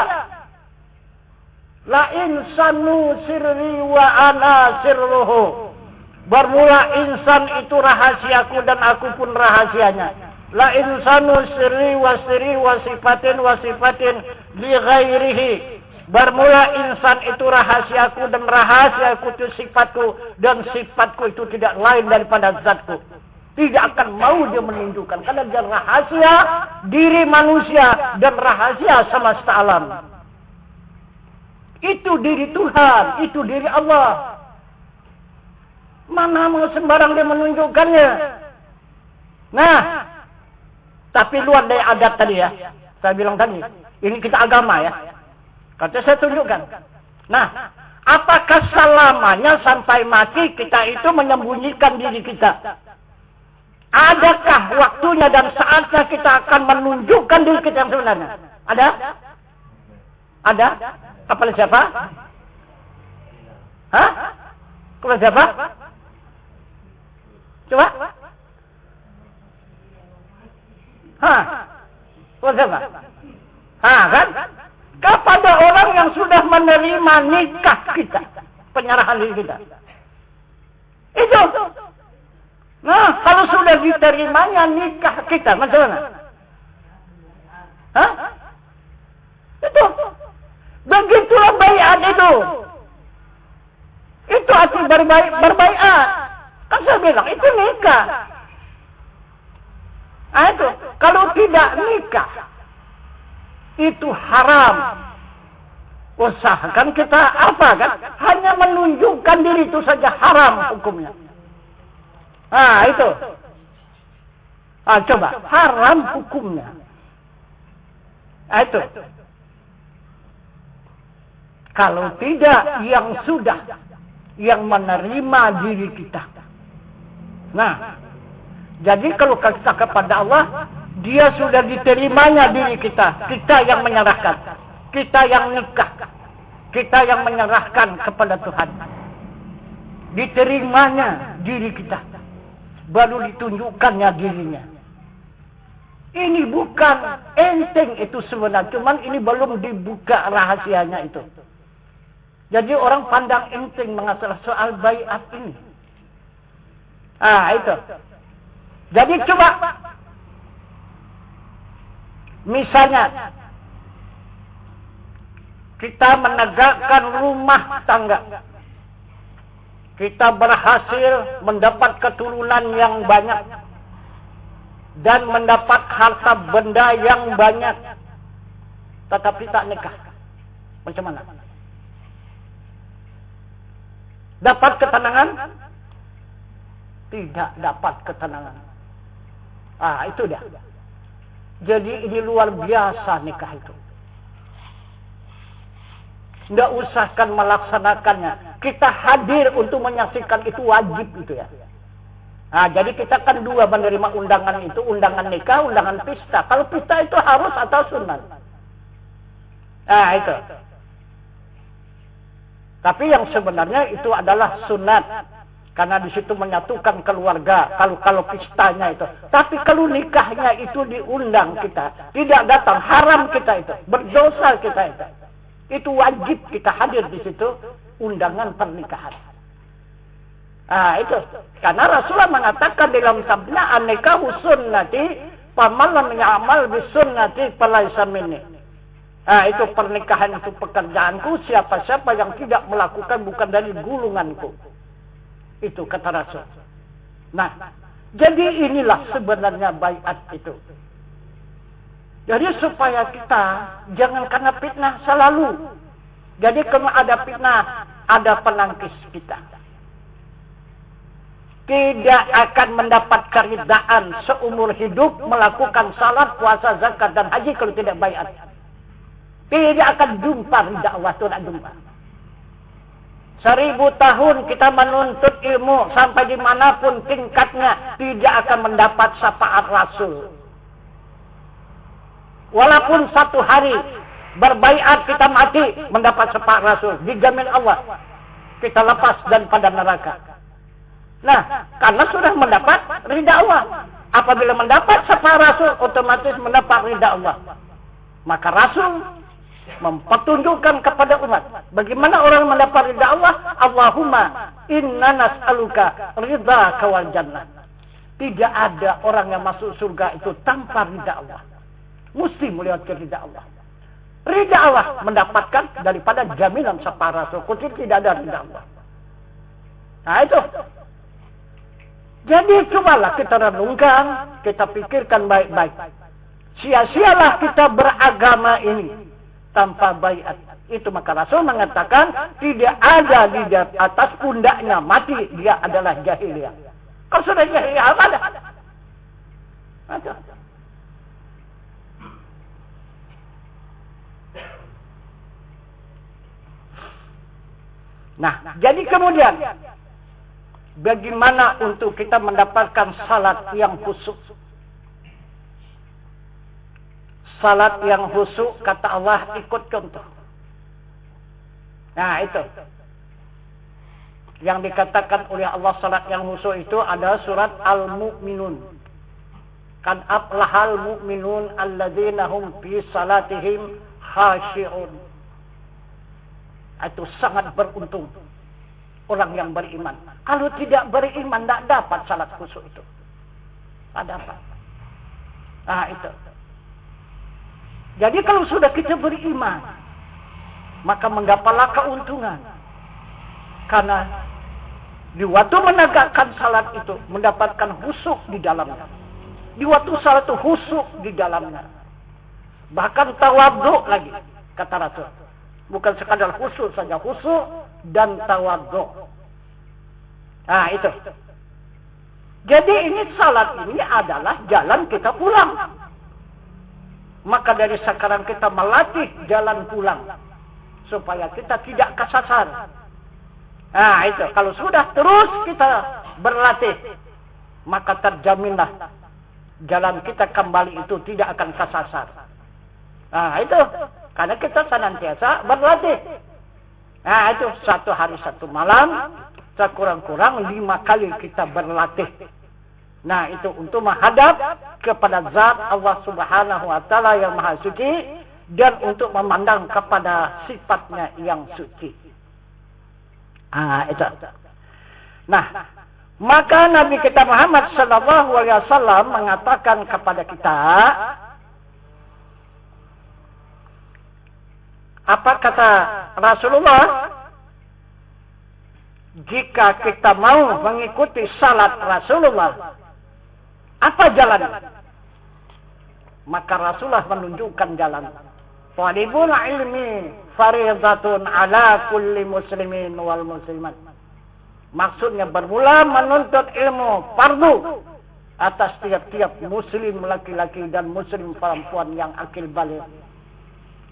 La insanu sirri wa ana sirruhu. Bermula insan itu rahasiaku dan aku pun rahasianya. La insanu sirri wa sifatin li ghairihi. Bermula insan itu rahasiaku dan rahasiaku itu sifatku dan sifatku itu tidak lain daripada zatku. Tidak akan mau dia menunjukkan karena dia rahasia diri manusia dan rahasia semesta alam. Itu diri Tuhan, itu diri Allah. Mana mau sembarang dia menunjukkannya. Nah, tapi luar dari adat tadi ya. Saya bilang tadi, ini kita agama ya. Kata saya tunjukkan. Nah, apakah selamanya sampai mati kita itu menyembunyikan diri kita? Adakah waktunya dan saatnya kita akan menunjukkan diri kita yang sebenarnya? Ada? Ada? Kepada siapa? Hah? Kepada siapa? Coba? Hah? Kepada siapa? Hah, kan? Kepada orang yang sudah menerima nikah kita. Penyerahan diri kita. Itu. Nah, kalau sudah diterimanya nikah kita, macam mana? Hah? Itu. Begitulah baiat itu. Itu arti berbaiat. Kan saya bilang itu nikah. Nah itu, kalau tidak nikah, itu haram. Usahakan kita apa kan? Hanya menunjukkan diri itu saja haram hukumnya. Nah itu. Coba, haram hukumnya. Nah itu. Kalau tidak, yang sudah, yang menerima diri kita. Nah, jadi kalau kita kepada Allah, dia sudah diterimanya diri kita. Kita yang menyerahkan. Kita yang nikah. Kita yang menyerahkan kepada Tuhan. Diterimanya diri kita. Baru ditunjukkannya dirinya. Ini bukan enteng itu sebenarnya. Cuman ini belum dibuka rahasianya itu. Jadi orang pandang enteng mengasal soal baiat ini. Itu. Jadi coba. Misalnya. Kita menegakkan rumah tangga. Kita berhasil mendapat keturunan yang banyak. Dan mendapat harta benda yang banyak. Tetapi tak nikah. Macam mana? Dapat ketenangan? Tidak dapat ketenangan. Itu dia. Jadi ini luar biasa nikah itu. Tidak usahkan melaksanakannya. Kita hadir untuk menyaksikan itu wajib itu ya. Jadi kita kan dua menerima undangan itu. Undangan nikah, undangan pesta. Kalau pesta itu harus atau sunat? Itu. Tapi yang sebenarnya itu adalah sunat. Karena di situ menyatukan keluarga. Kalau pestanya itu. Tapi kalau nikahnya itu diundang kita. Tidak datang. Haram kita itu. Berdosa kita itu. Itu wajib kita hadir di situ. Undangan pernikahan. Itu. Karena Rasulullah mengatakan dalam sabdanya. An-nikahu sunnati. Faman lam ya'mal bisunnati falaysa minni. Itu pernikahan itu pekerjaanku. Siapa-siapa yang tidak melakukan bukan dari gulunganku. Itu kata Rasul. Nah, jadi inilah sebenarnya baiat itu. Jadi supaya kita jangan kena fitnah selalu. Jadi kalau ada fitnah, ada penangkis kita. Tidak akan mendapat keridaan seumur hidup melakukan salat, puasa, zakat dan haji kalau tidak baiat. Tidak akan jumpa ridha Allah, tidak jumpa. 1000 tahun kita menuntut ilmu sampai dimanapun tingkatnya tidak akan mendapat syafaat Rasul. Walaupun satu hari berbaiat kita mati mendapat syafaat Rasul, dijamin Allah kita lepas daripada neraka. Nah, karena sudah mendapat ridha Allah. Apabila mendapat syafaat Rasul, otomatis mendapat ridha Allah. Maka Rasul mempertunjukkan kepada umat bagaimana orang mendapat ridha Allah. Allahumma inna nas'aluka ridhaka wal jannah. Tidak ada orang yang masuk surga itu tanpa ridha Allah. Mesti melewati ridha Allah. Ridha Allah mendapatkan daripada jaminan syafaat Rasul. Kucing tidak ada ridha Allah. Nah itu. Jadi cobalah kita renungkan, kita pikirkan baik-baik. Sia-sialah kita beragama ini tanpa baiat. Itu maka Rasul mengatakan tidak ada di atas pundaknya mati dia adalah jahiliyah. Kalau sudah jahiliyah apa ada? Ada. Nah, jadi kemudian bagaimana untuk kita mendapatkan salat yang khusyuk? Salat yang khusyuk kata Allah ikut contoh. Nah itu. Yang dikatakan oleh Allah salat yang khusyuk itu adalah surat Al-Mu'minun. Kan aflahal mu'minun alladzina hum fi salatihim khashi'un. Itu sangat beruntung orang yang beriman. Kalau tidak beriman tidak dapat salat khusyuk itu. Tak dapat. Nah itu. Jadi kalau sudah kita beriman, maka menggapailah keuntungan. Karena di waktu menegakkan salat itu mendapatkan khusyuk di dalamnya. Di waktu salat itu khusyuk di dalamnya. Bahkan tawadhu lagi, kata Rasul. Bukan sekadar khusyuk saja, khusyuk dan tawadhu. Nah, itu. Jadi ini salat ini adalah jalan kita pulang. Maka dari sekarang kita melatih jalan pulang supaya kita tidak kesasar. Nah, itu. Kalau sudah terus kita berlatih, maka terjaminlah jalan kita kembali itu tidak akan kesasar. Nah, itu. Karena kita senantiasa berlatih. Nah, itu 1 hari 1 malam, sekurang-kurang 5 kali kita berlatih. Nah, itu untuk menghadap kepada zat Allah Subhanahu wa Ta'ala yang Maha Suci dan untuk memandang kepada sifatnya yang suci. Ah, itu. Nah, maka Nabi kita Muhammad sallallahu alaihi wasallam mengatakan kepada kita, apa kata Rasulullah? Jika kita mau mengikuti salat Rasulullah, apa jalan? Maka Rasulullah menunjukkan jalan. Talibul ilmi faridatun ala kulli muslimin wal muslimat. Maksudnya bermula menuntut ilmu fardu atas tiap-tiap muslim laki-laki dan muslim perempuan yang akil balik.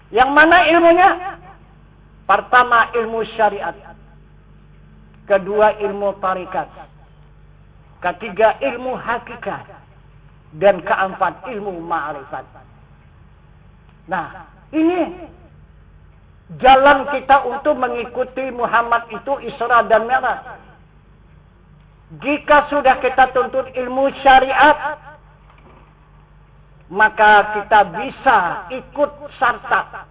Yang mana ilmunya? Pertama ilmu syariat. Kedua ilmu tarikat. Ketiga ilmu hakikat. Dan keempat ilmu ma'rifat. Nah, ini jalan kita untuk mengikuti Muhammad itu Isra dan Mi'raj. Jika sudah kita tuntut ilmu syariat, maka kita bisa ikut serta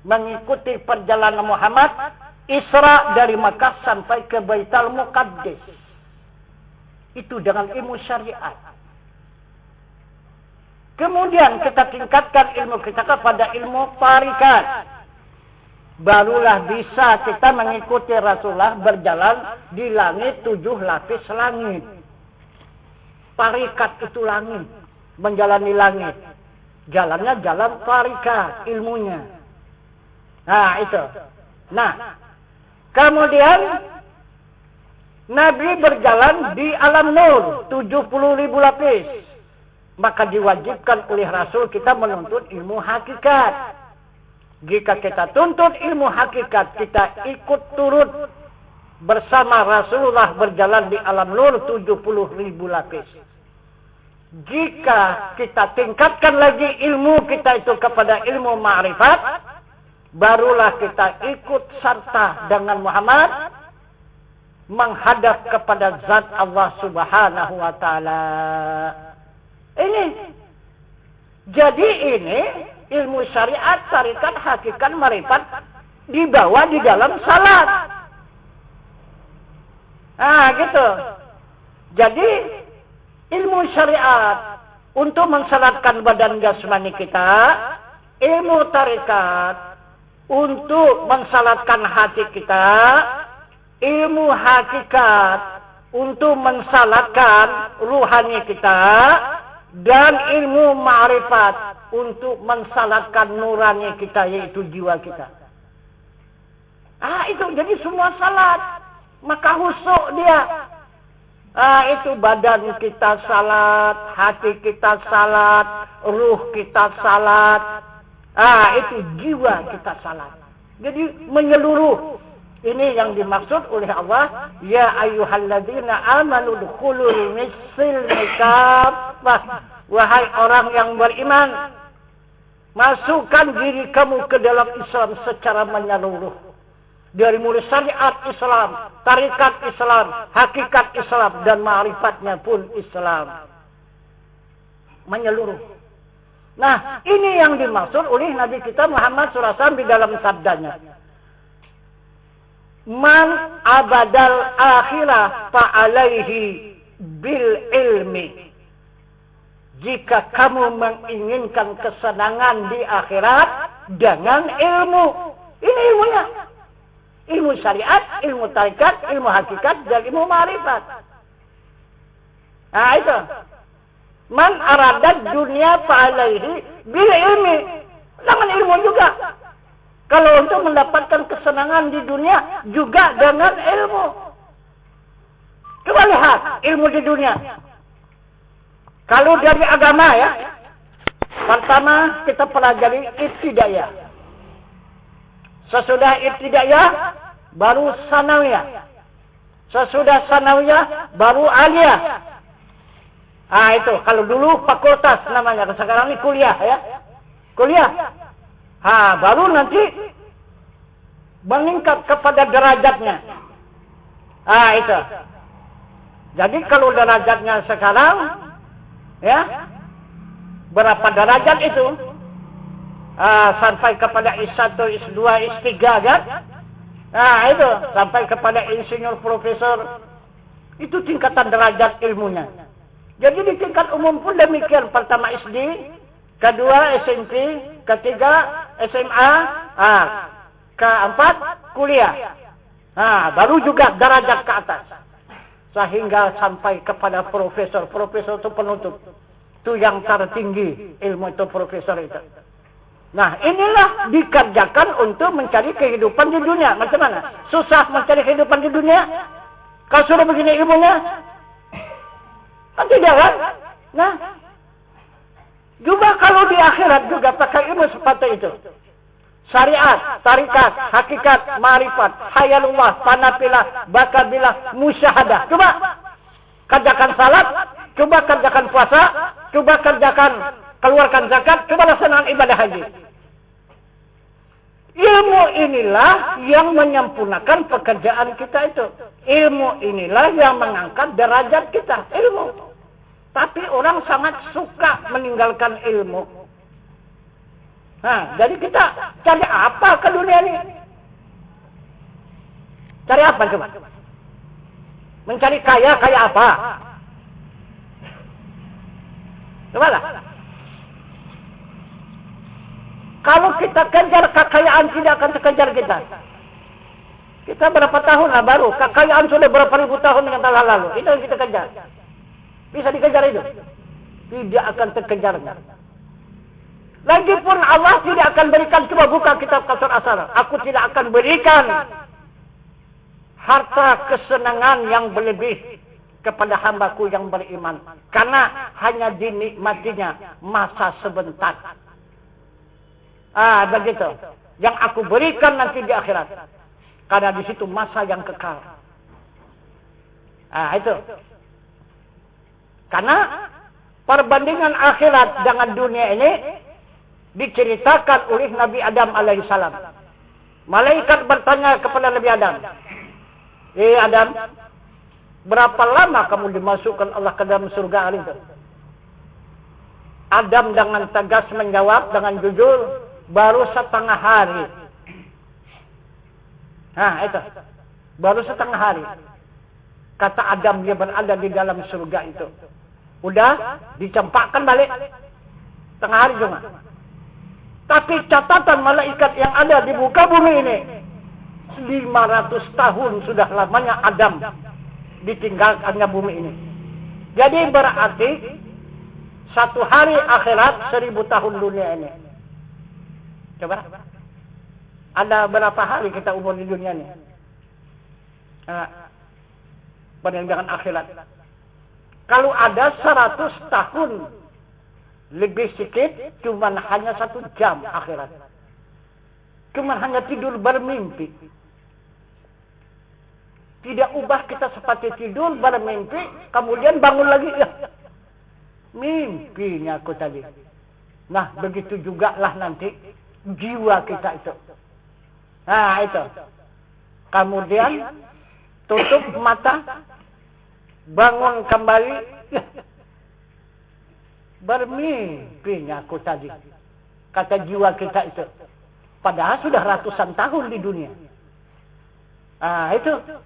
mengikuti perjalanan Muhammad Isra dari Makkah sampai ke Baitul Muqaddas. Itu dengan ilmu syariat. Kemudian kita tingkatkan ilmu kita kepada ilmu tarikat. Barulah bisa kita mengikuti Rasulullah berjalan di langit 7 lapis langit. Tarikat itu langit. Menjalani langit. Jalannya jalan tarikat ilmunya. Nah, itu. Nah, kemudian Nabi berjalan di alam nur 70.000 lapis. Maka diwajibkan oleh Rasul kita menuntut ilmu hakikat. Jika kita tuntut ilmu hakikat, kita ikut turut bersama Rasulullah berjalan di alam nur 70.000 lapis. Jika kita tingkatkan lagi ilmu kita itu kepada ilmu ma'rifat, barulah kita ikut serta dengan Muhammad menghadap kepada zat Allah Subhanahu wa Ta'ala. Ini. Jadi ini ilmu syariat, tarikat, hakikat, ma'rifat dibawa di dalam salat. Nah, gitu. Jadi ilmu syariat untuk mensalatkan badan jasmani kita, ilmu tarikat untuk mensalatkan hati kita, ilmu hakikat untuk mensalatkan ruhani kita, dan ilmu ma'rifat untuk mensalatkan nurani kita, yaitu jiwa kita. Itu jadi semua salat, maka khusyuk dia. Itu badan kita salat, hati kita salat, ruh kita salat. Itu jiwa kita salat. Jadi menyeluruh. Ini yang dimaksud oleh Allah, ya ayyuhalladzina amanu dkhulul silmi kaffah. Wahai orang yang beriman, masukkan diri kamu ke dalam Islam secara menyeluruh. Dari mulai syariat Islam, tarikat Islam, hakikat Islam, dan ma'rifatnya pun Islam. Menyeluruh. Nah, ini yang dimaksud oleh Nabi kita Muhammad SAW di dalam sabdanya. Man abadal akhirah fa'alaihi bil ilmi. Jika kamu menginginkan kesenangan di akhirat dengan ilmu. Ini ilmunya. Ilmu syariat, ilmu tarikat, ilmu hakikat, dan ilmu ma'rifat. Nah itu. Man aradat dunia fa'alaihi bil ilmi. Dengan ilmu juga. Kalau untuk mendapatkan kesenangan di dunia, juga dengan ilmu. Coba lihat ilmu di dunia. Kalau dari agama ya, pertama kita pelajari ibtidaiyah. Sesudah ibtidaiyah, baru sanawiyah. Sesudah sanawiyah, baru aliyah. Ah itu, kalau dulu fakultas namanya, sekarang ini kuliah ya. Kuliah. Baru nanti meningkat kepada derajatnya. Itu. Jadi kalau derajatnya sekarang, ya, berapa derajat itu? Sampai kepada S1, S2, S3 kan? Itu sampai kepada insinyur profesor. Itu tingkatan derajat ilmunya. Jadi di tingkat umum pun demikian. Pertama SD, kedua SMP, ketiga SMA, keempat kuliah. Baru juga derajat ke atas. Sehingga sampai kepada profesor. Profesor itu penutup. Itu yang tertinggi ilmu itu profesor itu. Nah inilah dikerjakan untuk mencari kehidupan di dunia. Macam mana? Susah mencari kehidupan di dunia? Kalau sudah begini ilmunya? Kan tidak kan? Nah, juga kalau di akhirat juga pakai ilmu seperti itu. Syariat, tarikat, hakikat, ma'rifat, hayalullah, panapilah, bakabilah, musyahadah. Coba kerjakan salat, coba kerjakan puasa, coba kerjakan keluarkan zakat, coba laksanakan ibadah haji. Ilmu inilah yang menyempurnakan pekerjaan kita itu. Ilmu inilah yang mengangkat derajat kita. Ilmu. Tapi orang sangat suka meninggalkan ilmu. Jadi kita cari apa ke dunia ini? Cari apa coba? Mencari kaya apa? Coba lah. Kalau kita kejar kekayaan tidak akan terkejar kita. Kita berapa tahun lah baru. Kekayaan sudah berapa ribu tahun dengan tahun lalu. Itu yang kita kejar. Bisa dikejar itu? Tidak akan terkejarnya. Lagipun Allah tidak akan berikan. Coba buka kitab Qasr Asar. Aku tidak akan berikan harta kesenangan yang berlebih kepada hambaku yang beriman. Karena hanya dinikmatinya masa sebentar. Begitu. Yang aku berikan nanti di akhirat. Karena di situ masa yang kekal. Itu. Karena perbandingan akhirat dengan dunia ini diceritakan oleh Nabi Adam alaihissalam. Malaikat bertanya kepada Nabi Adam. Adam, berapa lama kamu dimasukkan Allah ke dalam surga hari itu? Adam dengan tegas menjawab dengan jujur, baru setengah hari. Itu. Baru setengah hari. Kata Adam dia berada di dalam surga itu. Udah dicampakkan balik. Setengah hari cuma. Tapi catatan malaikat yang ada di muka bumi ini. 500 tahun sudah lamanya Adam ditinggalkannya bumi ini. Jadi berarti satu hari akhirat 1000 tahun dunia ini. Coba. Ada berapa hari kita umur di dunia ini? Perbandingan akhirat. Kalau ada 100 tahun lebih sedikit, cuman hanya 1 jam akhirat. Cuman hanya tidur bermimpi. Tidak ubah kita seperti tidur bermimpi, kemudian bangun lagi. Ya, mimpinya aku tadi. Nah, begitu juga lah nanti jiwa kita itu. Itu. Kemudian tutup mata, bangun kembali. Ya, bermimpinya aku tadi. Kata jiwa kita itu. Padahal sudah ratusan tahun di dunia. Itu.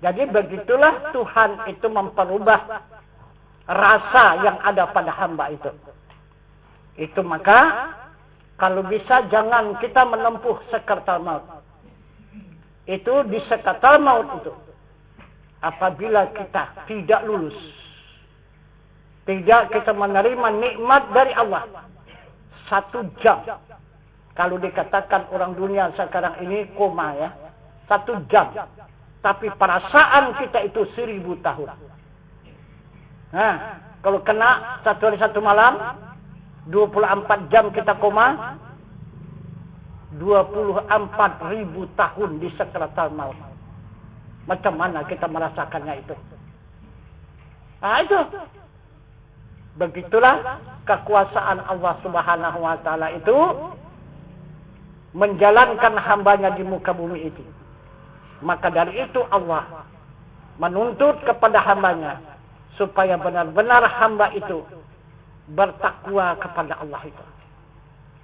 Jadi begitulah Tuhan itu memperubah rasa yang ada pada hamba itu. Itu maka Kalau bisa jangan kita menempuh sekaratul maut. Itu di sekaratul maut itu. Apabila kita tidak lulus, tidak kita menerima nikmat dari Allah, 1 jam. Kalau dikatakan orang dunia sekarang ini koma ya, 1 jam. Tapi perasaan kita itu 1000 tahun. Nah, kalau kena 1 hari 1 malam, 24 jam kita koma, 24.000 tahun di sakaratul maut. Macam mana kita merasakannya itu? Nah itu. Begitulah kekuasaan Allah Subhanahu wa Ta'ala itu menjalankan hambanya di muka bumi itu. Maka dari itu Allah menuntut kepada hambanya supaya benar-benar hamba itu bertakwa kepada Allah itu.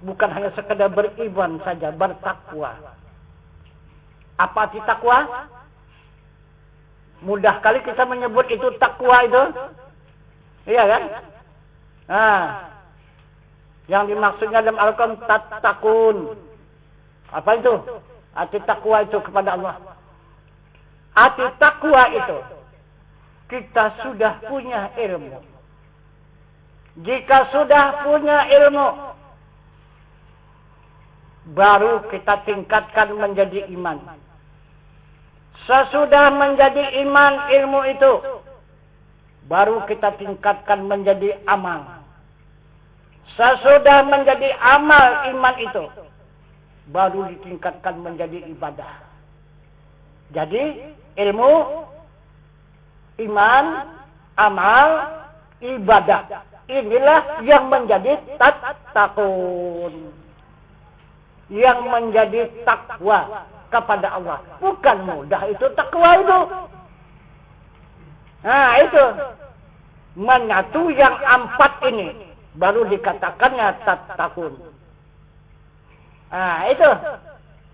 Bukan hanya sekedar beriman saja, bertakwa. Apa arti takwa? Mudah kali kita menyebut itu takwa itu. Iya kan? Nah, yang dimaksudnya dalam Al-Quran tattaqun. Apa itu? Arti takwa itu kepada Allah. Arti takwa itu kita sudah punya ilmu. Jika sudah punya ilmu, baru kita tingkatkan menjadi iman. Sesudah menjadi iman ilmu itu, baru kita tingkatkan menjadi amal. Sesudah menjadi amal iman itu, baru ditingkatkan menjadi ibadah. Jadi ilmu, iman, amal, ibadah. Inilah yang menjadi tattaqun. Yang menjadi takwa kepada Allah. Bukan mudah itu takwa itu. Nah itu. Menyatu yang 4 ini. Baru dikatakannya tattaqun. Nah itu.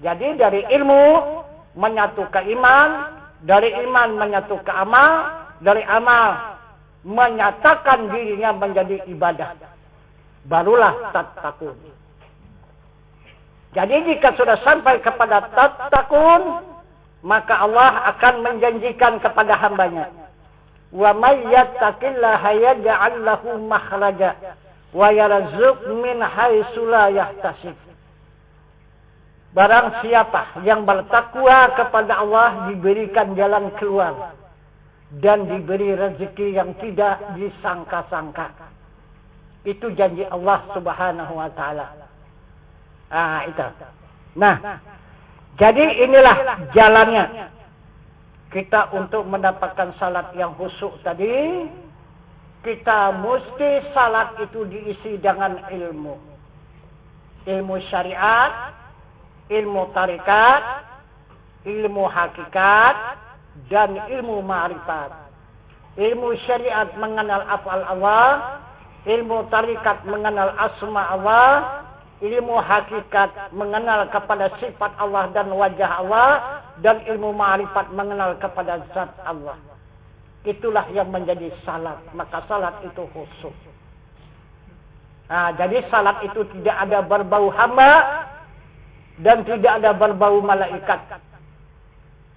Jadi dari ilmu menyatu ke iman. Dari iman menyatu ke amal. Dari amal menyatakan dirinya menjadi ibadah. Barulah tattaqun. Jadi jika sudah sampai kepada tattaqun, maka Allah akan menjanjikan kepada hambanya, wa may yattaqillaha yaj'al lahu makhraja wa yarzuq min haitsu la yahtasib. Barang siapa yang bertakwa kepada Allah diberikan jalan keluar dan diberi rezeki yang tidak disangka-sangka. Itu janji Allah Subhanahu wa Ta'ala. Itu. Nah, jadi inilah jalannya kita untuk mendapatkan salat yang khusyuk tadi. Kita mesti salat itu diisi dengan ilmu. Ilmu syariat, ilmu tarikat, ilmu hakikat, dan ilmu ma'rifat. Ilmu syariat mengenal af'al Allah, ilmu tarikat mengenal asma Allah, ilmu hakikat mengenal kepada sifat Allah dan wajah Allah, dan ilmu ma'rifat mengenal kepada zat Allah. Itulah yang menjadi salat. Maka salat itu khusyuk. Nah, jadi salat itu tidak ada berbau hamba dan tidak ada berbau malaikat.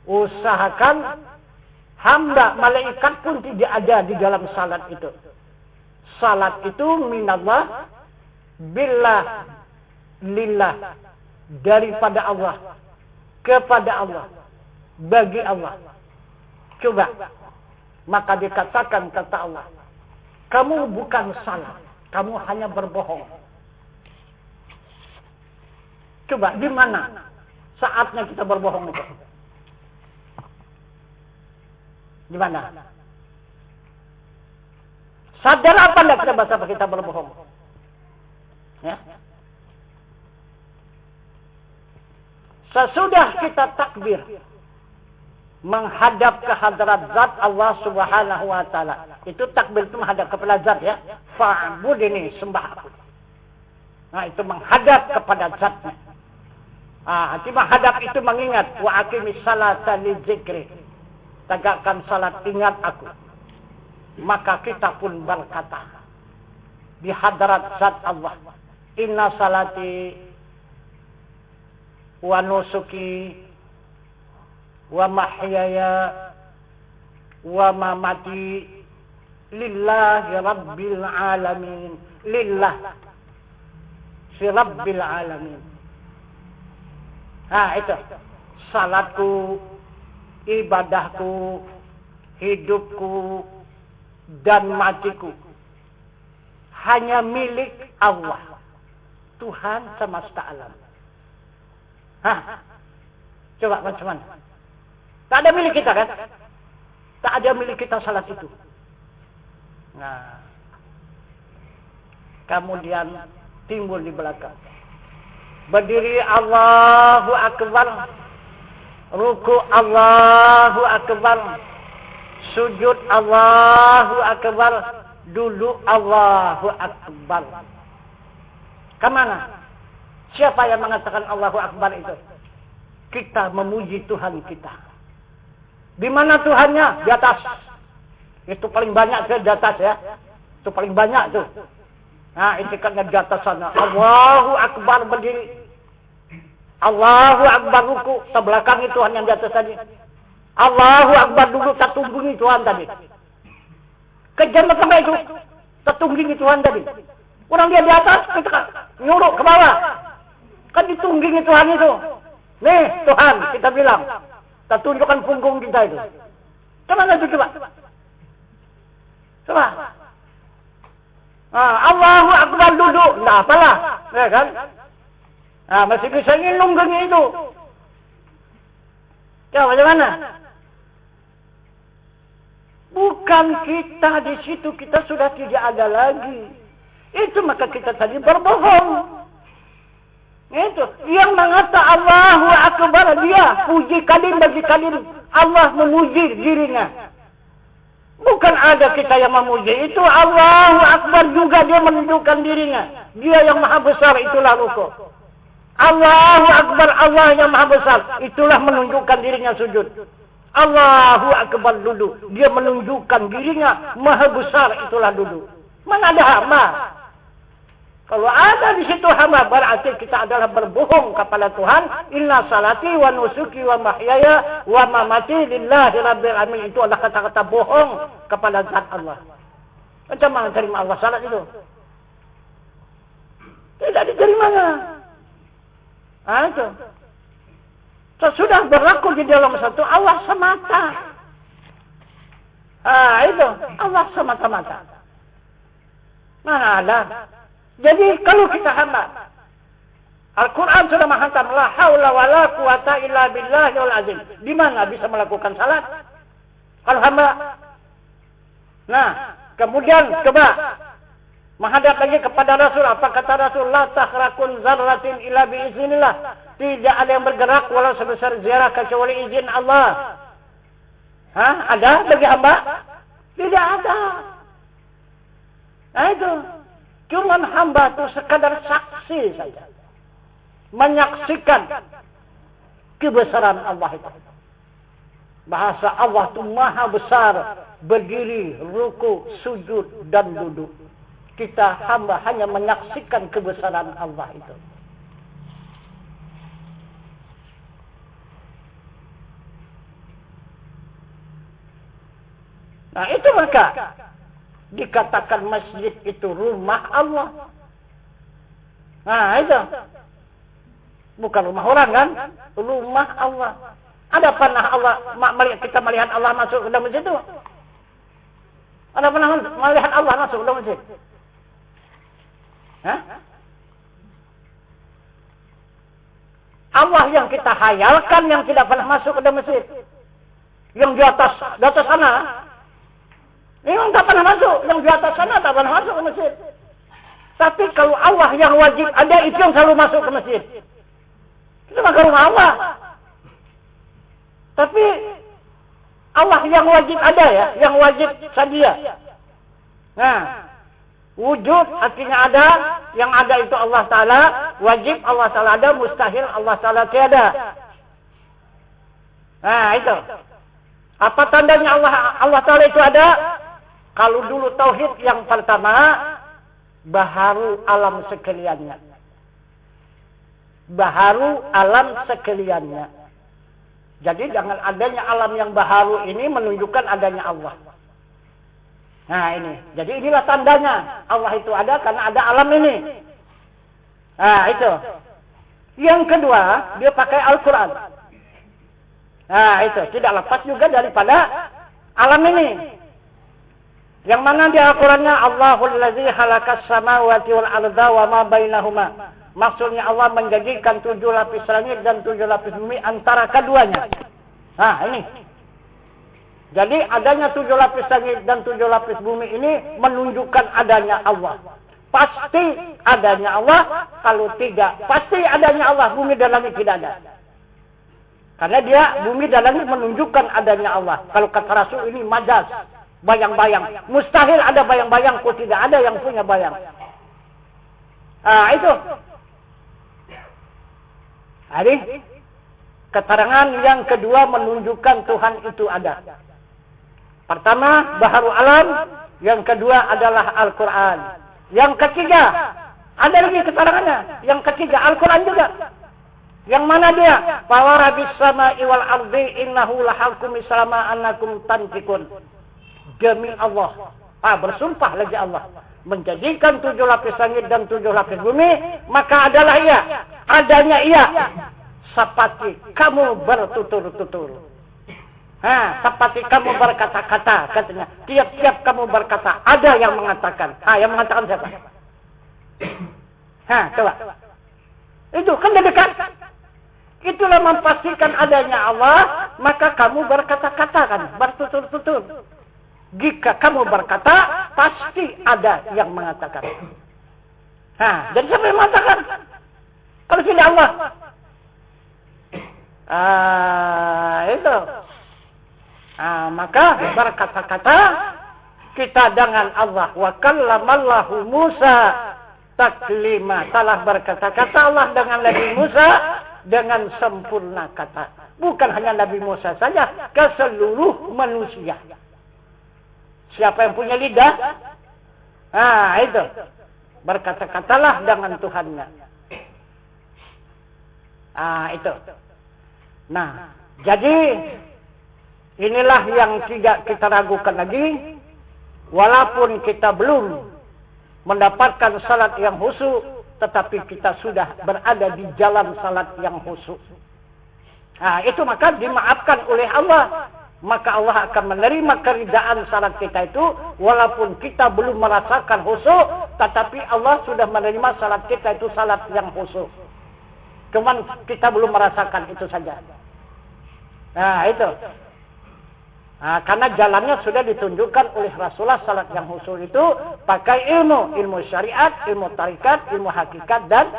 Usahakan hamba, malaikat pun tidak ada di dalam salat itu. Salat itu minallah, billah, lillah, daripada Allah, kepada Allah, bagi Allah. Coba, maka dikatakan kata Allah, kamu bukan salah, kamu hanya berbohong. Coba, di mana saatnya kita berbohong itu? Di mana? Sadar apa enggak kita bahasa kita berbohong? Ya. Sesudah kita takbir menghadap ke hadrat zat Allah Subhanahu wa Ta'ala. Itu takbir itu menghadap kepada zat ya. Fa'bud ini sembah aku. Nah, itu menghadap kepada zatnya. Itu menghadap itu mengingat wa aqimis salata li dzikri. Tegakkan salat, ingat aku. Maka kita pun berkata di hadrat zat Allah, Inna salati wa nusuki wa mahyaya wa mamati lillahi rabbil alamin. Lillah si rabbil alamin. Itu salatku, ibadahku, hidupku dan matiku hanya milik Allah, Tuhan semesta alam. Coba macam mana? Tak ada milik kita kan? Tak ada milik kita salat itu. Nah, kemudian timbul di belakang. Berdiri Allahu Akbar, ruku Allahu Akbar, sujud Allahu Akbar, duduk Allahu Akbar. Kemana? Siapa yang mengatakan Allahu Akbar itu? Kita memuji Tuhan kita. Di mana Tuhannya? Di atas. Itu paling banyak ke di atas ya. Itu paling banyak tuh. Nah, itikadnya di atas sana. Allahu Akbar berdiri. Allahu Akbar ruku. Sebelakangi Tuhan yang di atas tadi. Allahu Akbar duduk. Tertunggungi Tuhan tadi. Kejar sampai itu. Tertunggungi Tuhan tadi. Orang dia di atas. Kita nyuruh ke bawah. Kan ditunggingi Tuhan itu. Nih Tuhan kita bilang. Kita tunjukkan punggung kita itu. Kemana itu coba? Coba. Allahu Akbar duduk. Nah apalah. Ya kan? Masih bisa nunggunya itu. Ya bagaimana? Bukan kita di situ. Kita sudah tidak ada lagi. Itu maka kita tadi berbohong. Itu yang mengata Allahu Akbar, dia puji kalim bagi kalim. Allah memuji dirinya. Bukan ada kita yang memuji. Itu Allahu Akbar juga dia menunjukkan dirinya. Dia yang maha besar, itulah ruku. Allahu Akbar, Allah yang maha besar, itulah menunjukkan dirinya sujud. Allahu Akbar duduk, dia menunjukkan dirinya maha besar, itulah duduk. Mana ada hamba? Kalau ada di situ hamba, berarti kita adalah berbohong kepada Tuhan. Inna salati wa nusuki wa mahyaya wa mamati lillahi rabbil alamin. Itu adalah kata-kata bohong kepada zat Allah. Macam mana terima Allah salat itu? Tidak diterimanya. Itu. Sudah berlaku di dalam satu Allah semata. Itu Allah semata-mata. Mana ada? Jadi kalau kita hamba, Al-Quran sudah menghantam la haula wala quwata illa billahil azim. Di mana bisa melakukan salat? Kalau hamba. Nah, kemudian coba menghadap lagi kepada Rasul. Apa kata Rasul? La tahrakun zarratin illa biiznillah. Tidak ada yang bergerak walau sebesar zarah kecuali izin Allah. Ada bagi hamba? Tidak ada. Nah itu. Cuman hamba itu sekadar saksi saja. Menyaksikan kebesaran Allah itu. Bahasa Allah itu maha besar. Berdiri, ruku, sujud, dan duduk. Kita hamba hanya menyaksikan kebesaran Allah itu. Nah itu maka dikatakan masjid itu rumah Allah. Nah itu. Bukan rumah orang kan? Rumah Allah. Ada pernah kita melihat Allah masuk ke dalam masjid itu? Ada pernah melihat Allah masuk ke dalam masjid? Allah yang kita hayalkan yang tidak pernah masuk ke dalam masjid. Yang di atas sana. Memang tak pernah masuk. Yang di atas sana tak pernah masuk ke masjid. Tapi kalau Allah yang wajib ada, itu yang selalu masuk ke masjid. Itu maka rumah Allah. Tapi Allah yang wajib ada ya. Yang wajib sadia. Nah. Wujud artinya ada. Yang ada itu Allah Ta'ala. Wajib Allah Ta'ala ada. Mustahil Allah Ta'ala tiada. Nah itu. Apa tandanya Allah Ta'ala itu ada? Kalau dulu tauhid yang pertama, baharu alam sekaliannya. Baharu alam sekaliannya. Jadi dengan adanya alam yang baharu ini menunjukkan adanya Allah. Nah ini. Jadi inilah tandanya Allah itu ada karena ada alam ini. Nah itu. Yang kedua, dia pakai Al-Quran. Nah itu. Tidak lepas juga daripada alam ini. Yang mana di Al-Qurannya Allahul ladzi khalaqas samawati wal arda wa ma bainahuma. Maksudnya Allah menjadikan 7 lapis langit dan 7 lapis bumi antara keduanya. Nah ini. Jadi adanya 7 lapis langit dan 7 lapis bumi ini menunjukkan adanya Allah. Pasti adanya Allah. Kalau tidak, pasti adanya Allah. Bumi dan langit tidak ada. Karena dia bumi dan langit menunjukkan adanya Allah. Kalau kata Rasul ini majaz. Bayang-bayang. Mustahil ada bayang-bayang. Kok tidak ada yang punya bayang. Itu. Jadi, keterangan yang kedua menunjukkan Tuhan itu ada. Pertama, baharu alam. Yang kedua adalah Al-Quran. Yang ketiga, ada lagi keterangannya. Yang ketiga, Al-Quran juga. Yang mana dia? Fa rabbis sama'i wal ardi innahu lahaqqum mislama annakum tantikun. Demi Allah. Bersumpah lagi Allah. Menjadikan 7 lapis langit dan 7 lapis bumi. Maka adalah ia. Adanya ia. Seperti kamu bertutur-tutur. Seperti kamu berkata-kata. Katanya. Tiap-tiap kamu berkata. Ada yang mengatakan. Yang mengatakan siapa? Coba. Itu kan dekat. Itulah memastikan adanya Allah. Maka kamu berkata-kata kan. Bertutur-tutur. Jika kamu berkata, pasti ada yang mengatakan. Jadi siapa yang mengatakan? Kalau tidak Allah. Itu. Maka berkata-kata kita dengan Allah. Wa kallamallahu Musa taklima. Telah berkata-kata Allah dengan Nabi Musa dengan sempurna kata. Bukan hanya Nabi Musa saja, ke seluruh manusia. Siapa yang punya lidah? Itu. Berkata-katalah dengan Tuhannya. Itu. Nah, jadi inilah yang tidak kita ragukan lagi. Walaupun kita belum mendapatkan salat yang khusyuk, tetapi kita sudah berada di jalan salat yang khusyuk. Itu maka dimaafkan oleh Allah. Maka Allah akan menerima keridaan salat kita itu. Walaupun kita belum merasakan khusyuk, tetapi Allah sudah menerima salat kita itu salat yang khusyuk. Cuman kita belum merasakan itu saja. Itu. Karena jalannya sudah ditunjukkan oleh Rasulullah salat yang khusyuk itu. Pakai ilmu syariat, ilmu tarikat, ilmu hakikat, dan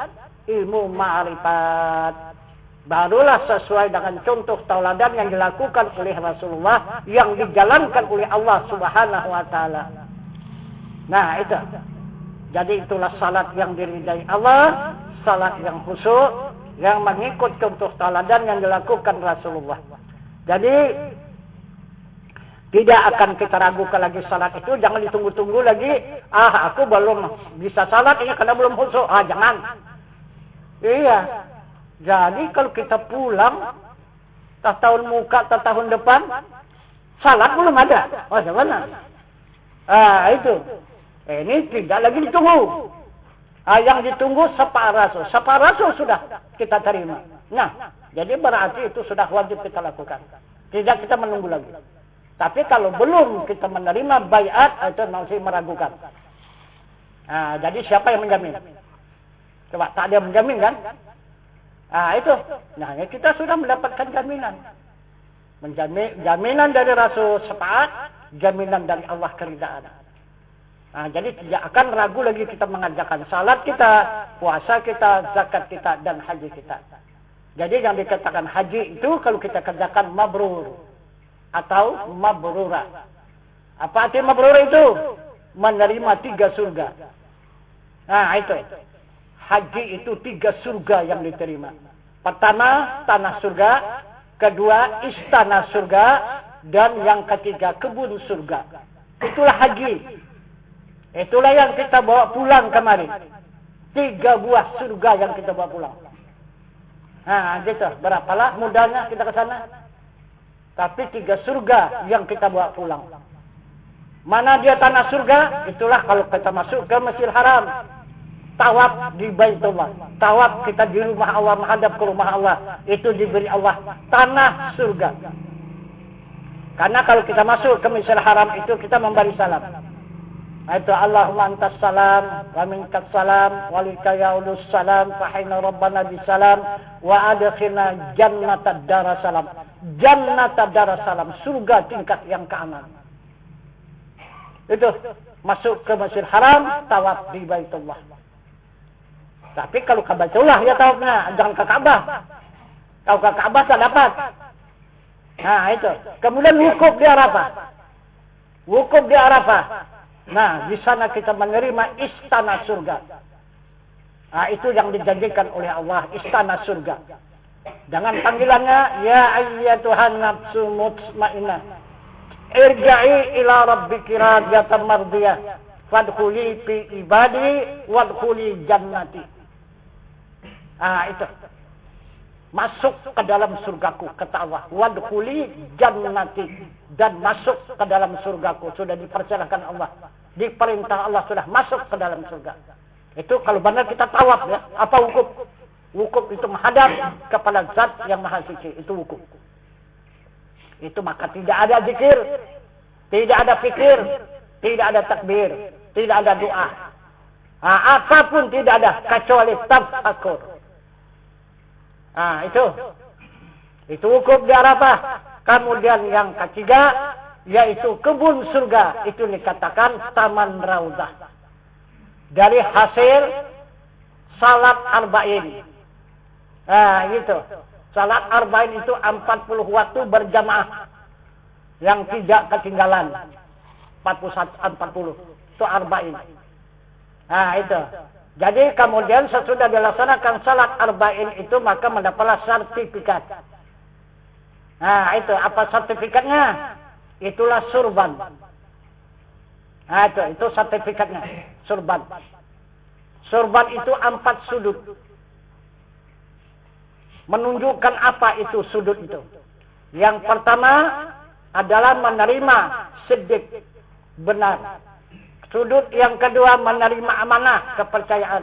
ilmu ma'rifat. Barulah sesuai dengan contoh tauladan yang dilakukan oleh Rasulullah, yang dijalankan oleh Allah Subhanahu wa taala. Nah, itu. Jadi itulah salat yang diridai Allah, salat yang khusyuk, yang mengikut contoh tauladan yang dilakukan Rasulullah. Jadi tidak akan kita ragukan lagi salat itu. Jangan ditunggu-tunggu lagi. Aku belum bisa salat ini karena belum khusyuk. Jangan. Iya. Jadi kalau kita pulang, tahun muka, tahun depan, salat belum ada. Bagaimana? Itu. Ini tidak lagi ditunggu. Yang ditunggu syafaat Rasul. Syafaat Rasul sudah kita terima. Nah, jadi berarti itu sudah wajib kita lakukan. Tidak kita menunggu lagi. Tapi kalau belum kita menerima baiat, itu masih meragukan. Jadi siapa yang menjamin? Coba, tak ada yang menjamin kan? Itu. Nah, kita sudah mendapatkan jaminan. Jaminan dari Rasul syafaat, jaminan dari Allah keridaan. Jadi tidak akan ragu lagi kita mengerjakan salat kita, puasa kita, zakat kita, dan haji kita. Jadi yang dikatakan haji itu kalau kita kerjakan mabrur atau mabrura. Apa arti mabrur itu? Menerima 3 surga. Itu. Haji itu 3 surga yang diterima. Pertama, tanah surga. Kedua, istana surga. Dan yang ketiga, kebun surga. Itulah haji. Itulah yang kita bawa pulang kemarin. 3 buah surga yang kita bawa pulang. Nah, gitu. Berapalah mudahnya kita ke sana. Tapi 3 surga yang kita bawa pulang. Mana dia tanah surga? Itulah kalau kita masuk ke Masjidil Haram. Tawaf di Baitullah. Tawaf kita di rumah Allah, menghadap ke rumah Allah. Itu diberi Allah tanah surga. Karena kalau kita masuk ke Masjidil Haram itu kita memberi salam. Itu Allahumma antas salam wa minkas salam walika yaulus salam fahina rabbana bisalam wa adkhilna jannatad darasalam. Jannatad darasalam, surga tingkat yang keaman. Itu masuk ke Masjidil Haram, tawaf di Baitullah. Tapi kalau ke Baitullah ya tawafnya, jangan ke Ka'bah. Kalau ke Ka'bah tak dapat. Nah, itu. Kemudian wukuf di Arafah. Wukuf di Arafah. Nah, di sana kita menerima istana surga. Nah, itu yang dijanjikan oleh Allah, istana surga. Dengan panggilannya, ya ayyatuhan nafsu mutmainnah. Irja'i ila rabbiki radiyatan mardiyah. Fadkhuli fi ibadi wadkhuli jannati. Ah, itu. Masuk ke dalam surgaku, kata Allah. Wadkhuli jannati. Dan masuk ke dalam surgaku. Sudah dipersilahkan Allah. Diperintah Allah sudah masuk ke dalam surga. Itu kalau benar kita tawaf ya. Apa wukuf? Wukuf itu menghadap kepada zat yang maha suci. Itu wukuf. Itu maka tidak ada zikir. Tidak ada fikir. Tidak ada takbir. Tidak ada doa. Nah, apapun tidak ada. Kecuali tafakkur. Nah, itu. Itu wukuf di Arafah. Kemudian yang ketiga, yaitu kebun surga. Itu dikatakan Taman Raudhah. Dari hasil salat arba'in. Nah, gitu. Salat arba'in itu 40 waktu berjamaah. Yang tidak ketinggalan. 40. Itu arba'in. Nah, itu. Jadi kemudian sesudah dilaksanakan salat arba'in itu, maka mendapatlah sertifikat. Nah, itu apa sertifikatnya? Itulah surban. Nah, itu sertifikatnya. Surban. Surban itu 4 sudut. Menunjukkan apa itu sudut itu. Yang pertama adalah menerima siddiq, benar. Sudut yang kedua menerima amanah, kepercayaan.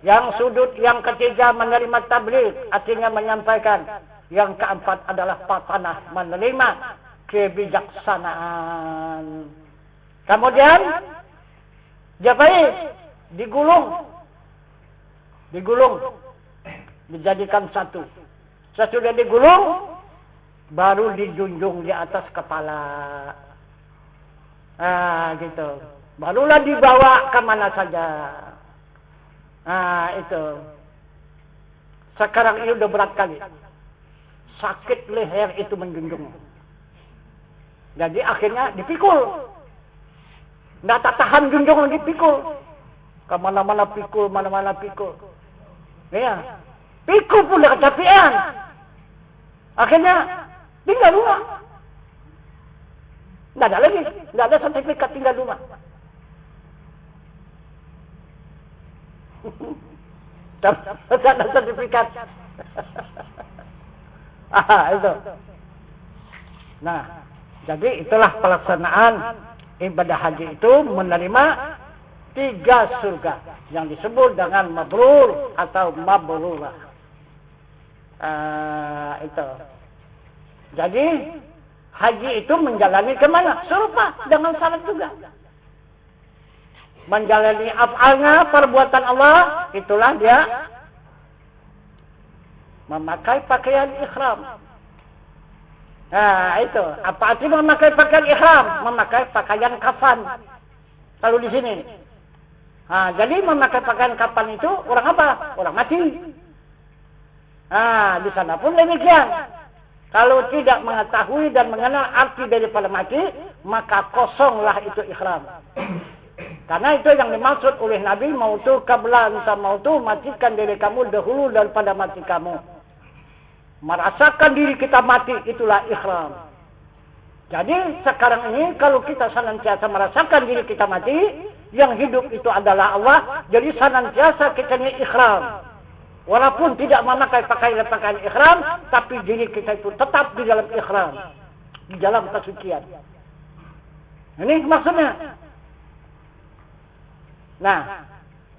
Yang sudut yang ketiga menerima tabligh, artinya menyampaikan. Yang keempat adalah patanah, menerima kebijaksanaan. Kemudian Jabais digulung, dijadikan satu. Sesudah digulung, baru dijunjung di atas kepala. Ah, gitu. Barulah dibawa kemana saja. Ah, itu. Sekarang ini udah berat kali. Sakit leher itu menjunjung. Jadi akhirnya dipikul. Nggak tak tahan junjung lagi pikul. Kemana-mana pikul, mana-mana pikul. Ya. Pikul pun udah kecapean. Akhirnya tinggal rumah. Nggak ada lagi. Nggak ada sertifikat tinggal rumah. Nggak ada sertifikat. Itu. Nah, jadi itulah pelaksanaan ibadah haji itu, menerima 3 surga yang disebut dengan mabrur atau mabrurah. Itu. Jadi haji itu menjalani kemana? Serupa dengan salat juga. Menjalani af'alnya, perbuatan Allah, itulah dia memakai pakaian ihram. Nah, itu. Apa arti memakai pakaian ihram? Memakai pakaian kafan. Kalau di sini. Nah, jadi memakai pakaian kafan itu orang apa? Orang mati. Nah, di sana pun demikian. Kalau tidak mengetahui dan mengenal arti daripada mati, maka kosonglah itu ihram. Karena itu yang dimaksud oleh Nabi, mautu qabla anta mautu, matikan diri kamu dahulu daripada mati kamu. Merasakan diri kita mati, itulah ihram. Jadi sekarang ini kalau kita senantiasa merasakan diri kita mati, Yang hidup itu adalah Allah. Jadi senantiasa kita ini ikhram. Walaupun tidak memakai pakaian ikhram, tapi diri kita itu tetap di dalam ikhram. Di dalam kesucian. Ini maksudnya. Nah,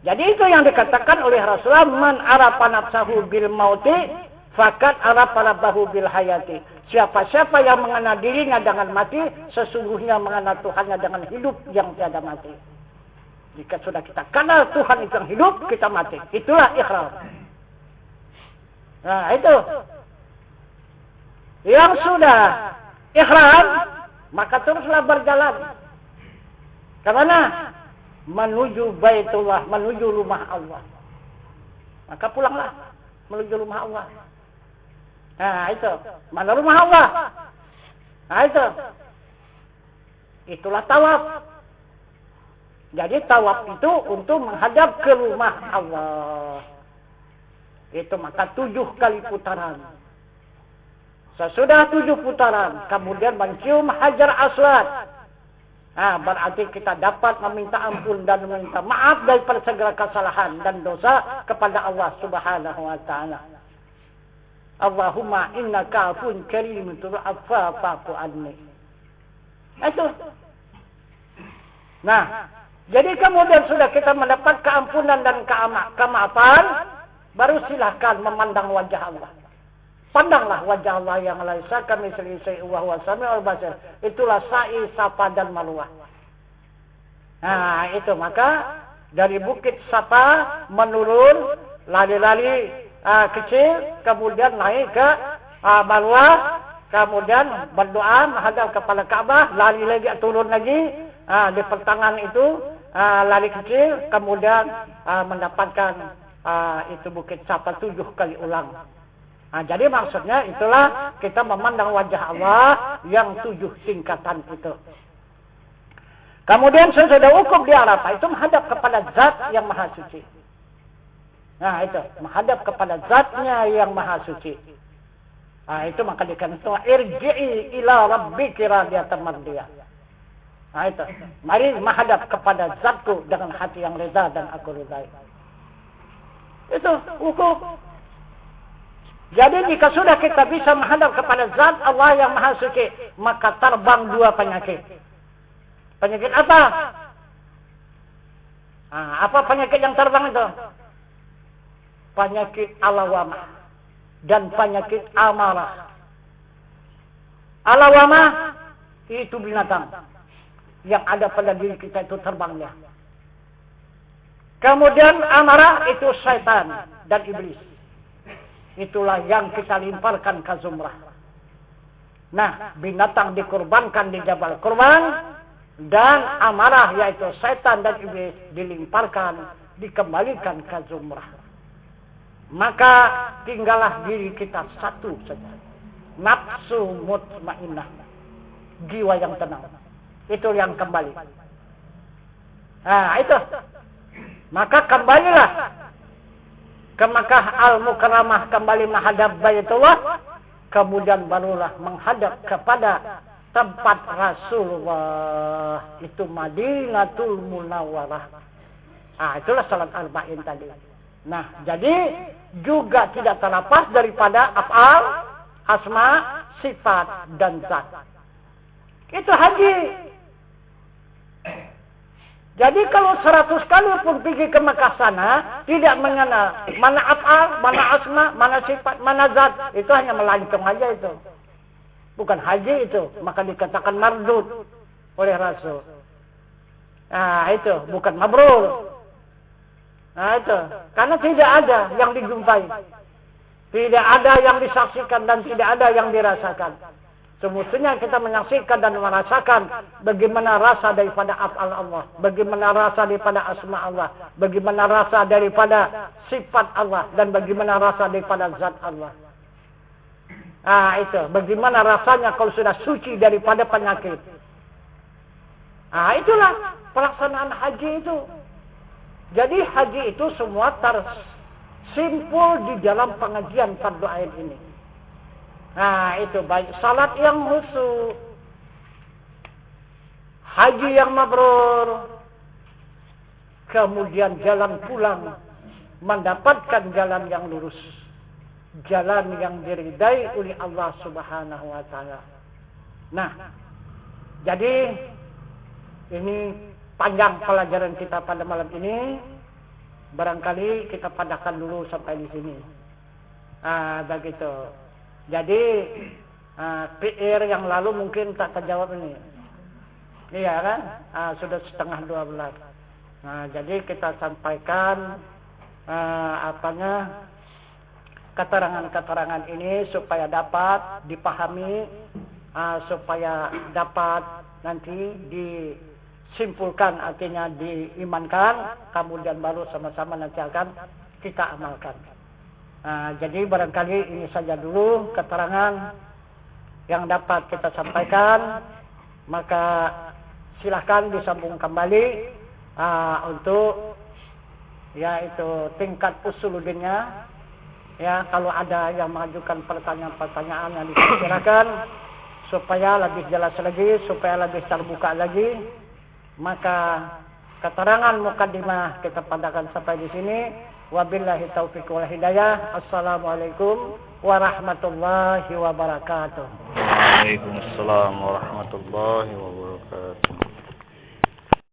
jadi itu yang dikatakan oleh Rasulullah, man arafa nafsahu bil mauti fakat arafa rabbahu bil hayati. Siapa-siapa yang mengenal dirinya dengan mati, sesungguhnya mengenal Tuhannya dengan hidup yang tiada mati. Jika sudah kita kenal Tuhan itu yang hidup, kita mati. Itulah ikhram. Nah, itu. Yang sudah ikhram, maka teruslah berjalan. Kemana? Menuju Baitullah, menuju rumah Allah. Maka pulanglah menuju rumah Allah. Nah, itu. Mana rumah Allah? Nah, itu. Itulah tawaf. Jadi tawaf itu untuk menghadap ke rumah Allah. Itu maka 7 kali putaran. Sesudah 7 putaran, kemudian mencium Hajar Aswad. Nah, berarti kita dapat meminta ampun dan meminta maaf daripada segala kesalahan dan dosa kepada Allah Subhanahu wa taala. Allahumma innaka afun karim tu'affa fa'fu anni. Itu. Nah, jadi kemudian sudah kita mendapat keampunan dan kemaafan, baru silahkan memandang wajah Allah. Pandanglah wajah Allah yang laisa kamitslihi syai'un wa huwas samiul basir. Itulah sa'i, safa dan marwah. Nah, itu maka dari bukit Safa menurun lari-lari kecil, kemudian naik ke Marwah, kemudian berdoa menghadap kepada Ka'bah, lari lagi turun lagi di pertengahan itu lari kecil, kemudian mendapatkan itu bukit Safa 7 kali ulang. Nah, jadi maksudnya itulah kita memandang wajah Allah yang 7 tingkatan itu. Kemudian sesudah wukuf di Arafah itu menghadap kepada Zat yang Maha Suci. Nah, itu menghadap kepada Zatnya yang Maha Suci. Nah, itu maka dikatakan irji'i ila rabbiki radiyatan mardiyah. Nah, itu mari menghadap kepada Zatku dengan hati yang reda dan aku ridai. Itu wukuf. Jadi jika sudah kita bisa menghadap kepada Zat Allah yang Maha Suci, maka terbang 2 penyakit. Penyakit apa? Nah, apa penyakit yang terbang itu? Penyakit alawamah dan penyakit amarah. Alawamah itu binatang yang ada pada diri kita itu terbangnya. Kemudian amarah itu syaitan dan iblis. Itulah yang kita limparkan ke zumrah. Nah, binatang dikurbankan di Jabal Kurban, dan amarah yaitu setan dan iblis dilimparkan, dikembalikan ke zumrah. Maka tinggallah diri kita satu saja. Nafsu mutmainnah. Jiwa yang tenang. Itu yang kembali. Nah, itu. Maka kembalilah ke Makkah Al-Mukarramah, kembali menghadap Baitullah, kemudian barulah menghadap kepada tempat Rasulullah, itu Madinatul Munawwarah. Ah, itulah salat arba'in tadi. Nah, jadi juga tidak terlepas daripada af'al, asma, sifat dan zat. Itu haji. Jadi kalau 100 kali pun pergi ke Mekah sana, tidak mengenal mana af'al, mana asma, mana sifat, mana zat, itu hanya melancong aja itu. Bukan haji itu, maka dikatakan mardud oleh Rasul. Nah, itu bukan mabrur. Nah, itu karena tidak ada yang dijumpai, tidak ada yang disaksikan dan tidak ada yang dirasakan. Semestinya kita menyaksikan dan merasakan bagaimana rasa daripada af'al Allah, bagaimana rasa daripada asma Allah, bagaimana rasa daripada sifat Allah, dan bagaimana rasa daripada zat Allah. Ah, itu bagaimana rasanya kalau sudah suci daripada penyakit. Ah, itulah pelaksanaan haji itu. Jadi haji itu semua tersimpul di dalam pengajian fardu ain ini. Nah, itu baik salat yang khusyuk, haji yang mabrur, kemudian jalan pulang mendapatkan jalan yang lurus, jalan yang diridai oleh Allah Subhanahu wa taala. Nah, jadi ini panjang pelajaran kita pada malam ini. Barangkali kita padakan dulu sampai di sini. Begitu. Jadi PR yang lalu mungkin tak terjawab ini. Iya kan? Sudah 11:30. Jadi kita sampaikan keterangan-keterangan ini supaya dapat dipahami, supaya dapat nanti disimpulkan, artinya diimankan, kemudian baru sama-sama nanti akan kita amalkan. Jadi barangkali ini saja dulu keterangan yang dapat kita sampaikan. Maka silahkan disambung kembali untuk yaitu tingkat usuluddinnya. Ya, kalau ada yang mengajukan pertanyaan-pertanyaan yang diperkirakan supaya lebih jelas lagi, supaya lebih terbuka lagi, maka keterangan mukaddimah kita padakan sampai di sini. Wabillahi taufiq wal hidayah. Assalamualaikum warahmatullahi wabarakatuh. Waalaikumsalam warahmatullahi wabarakatuh.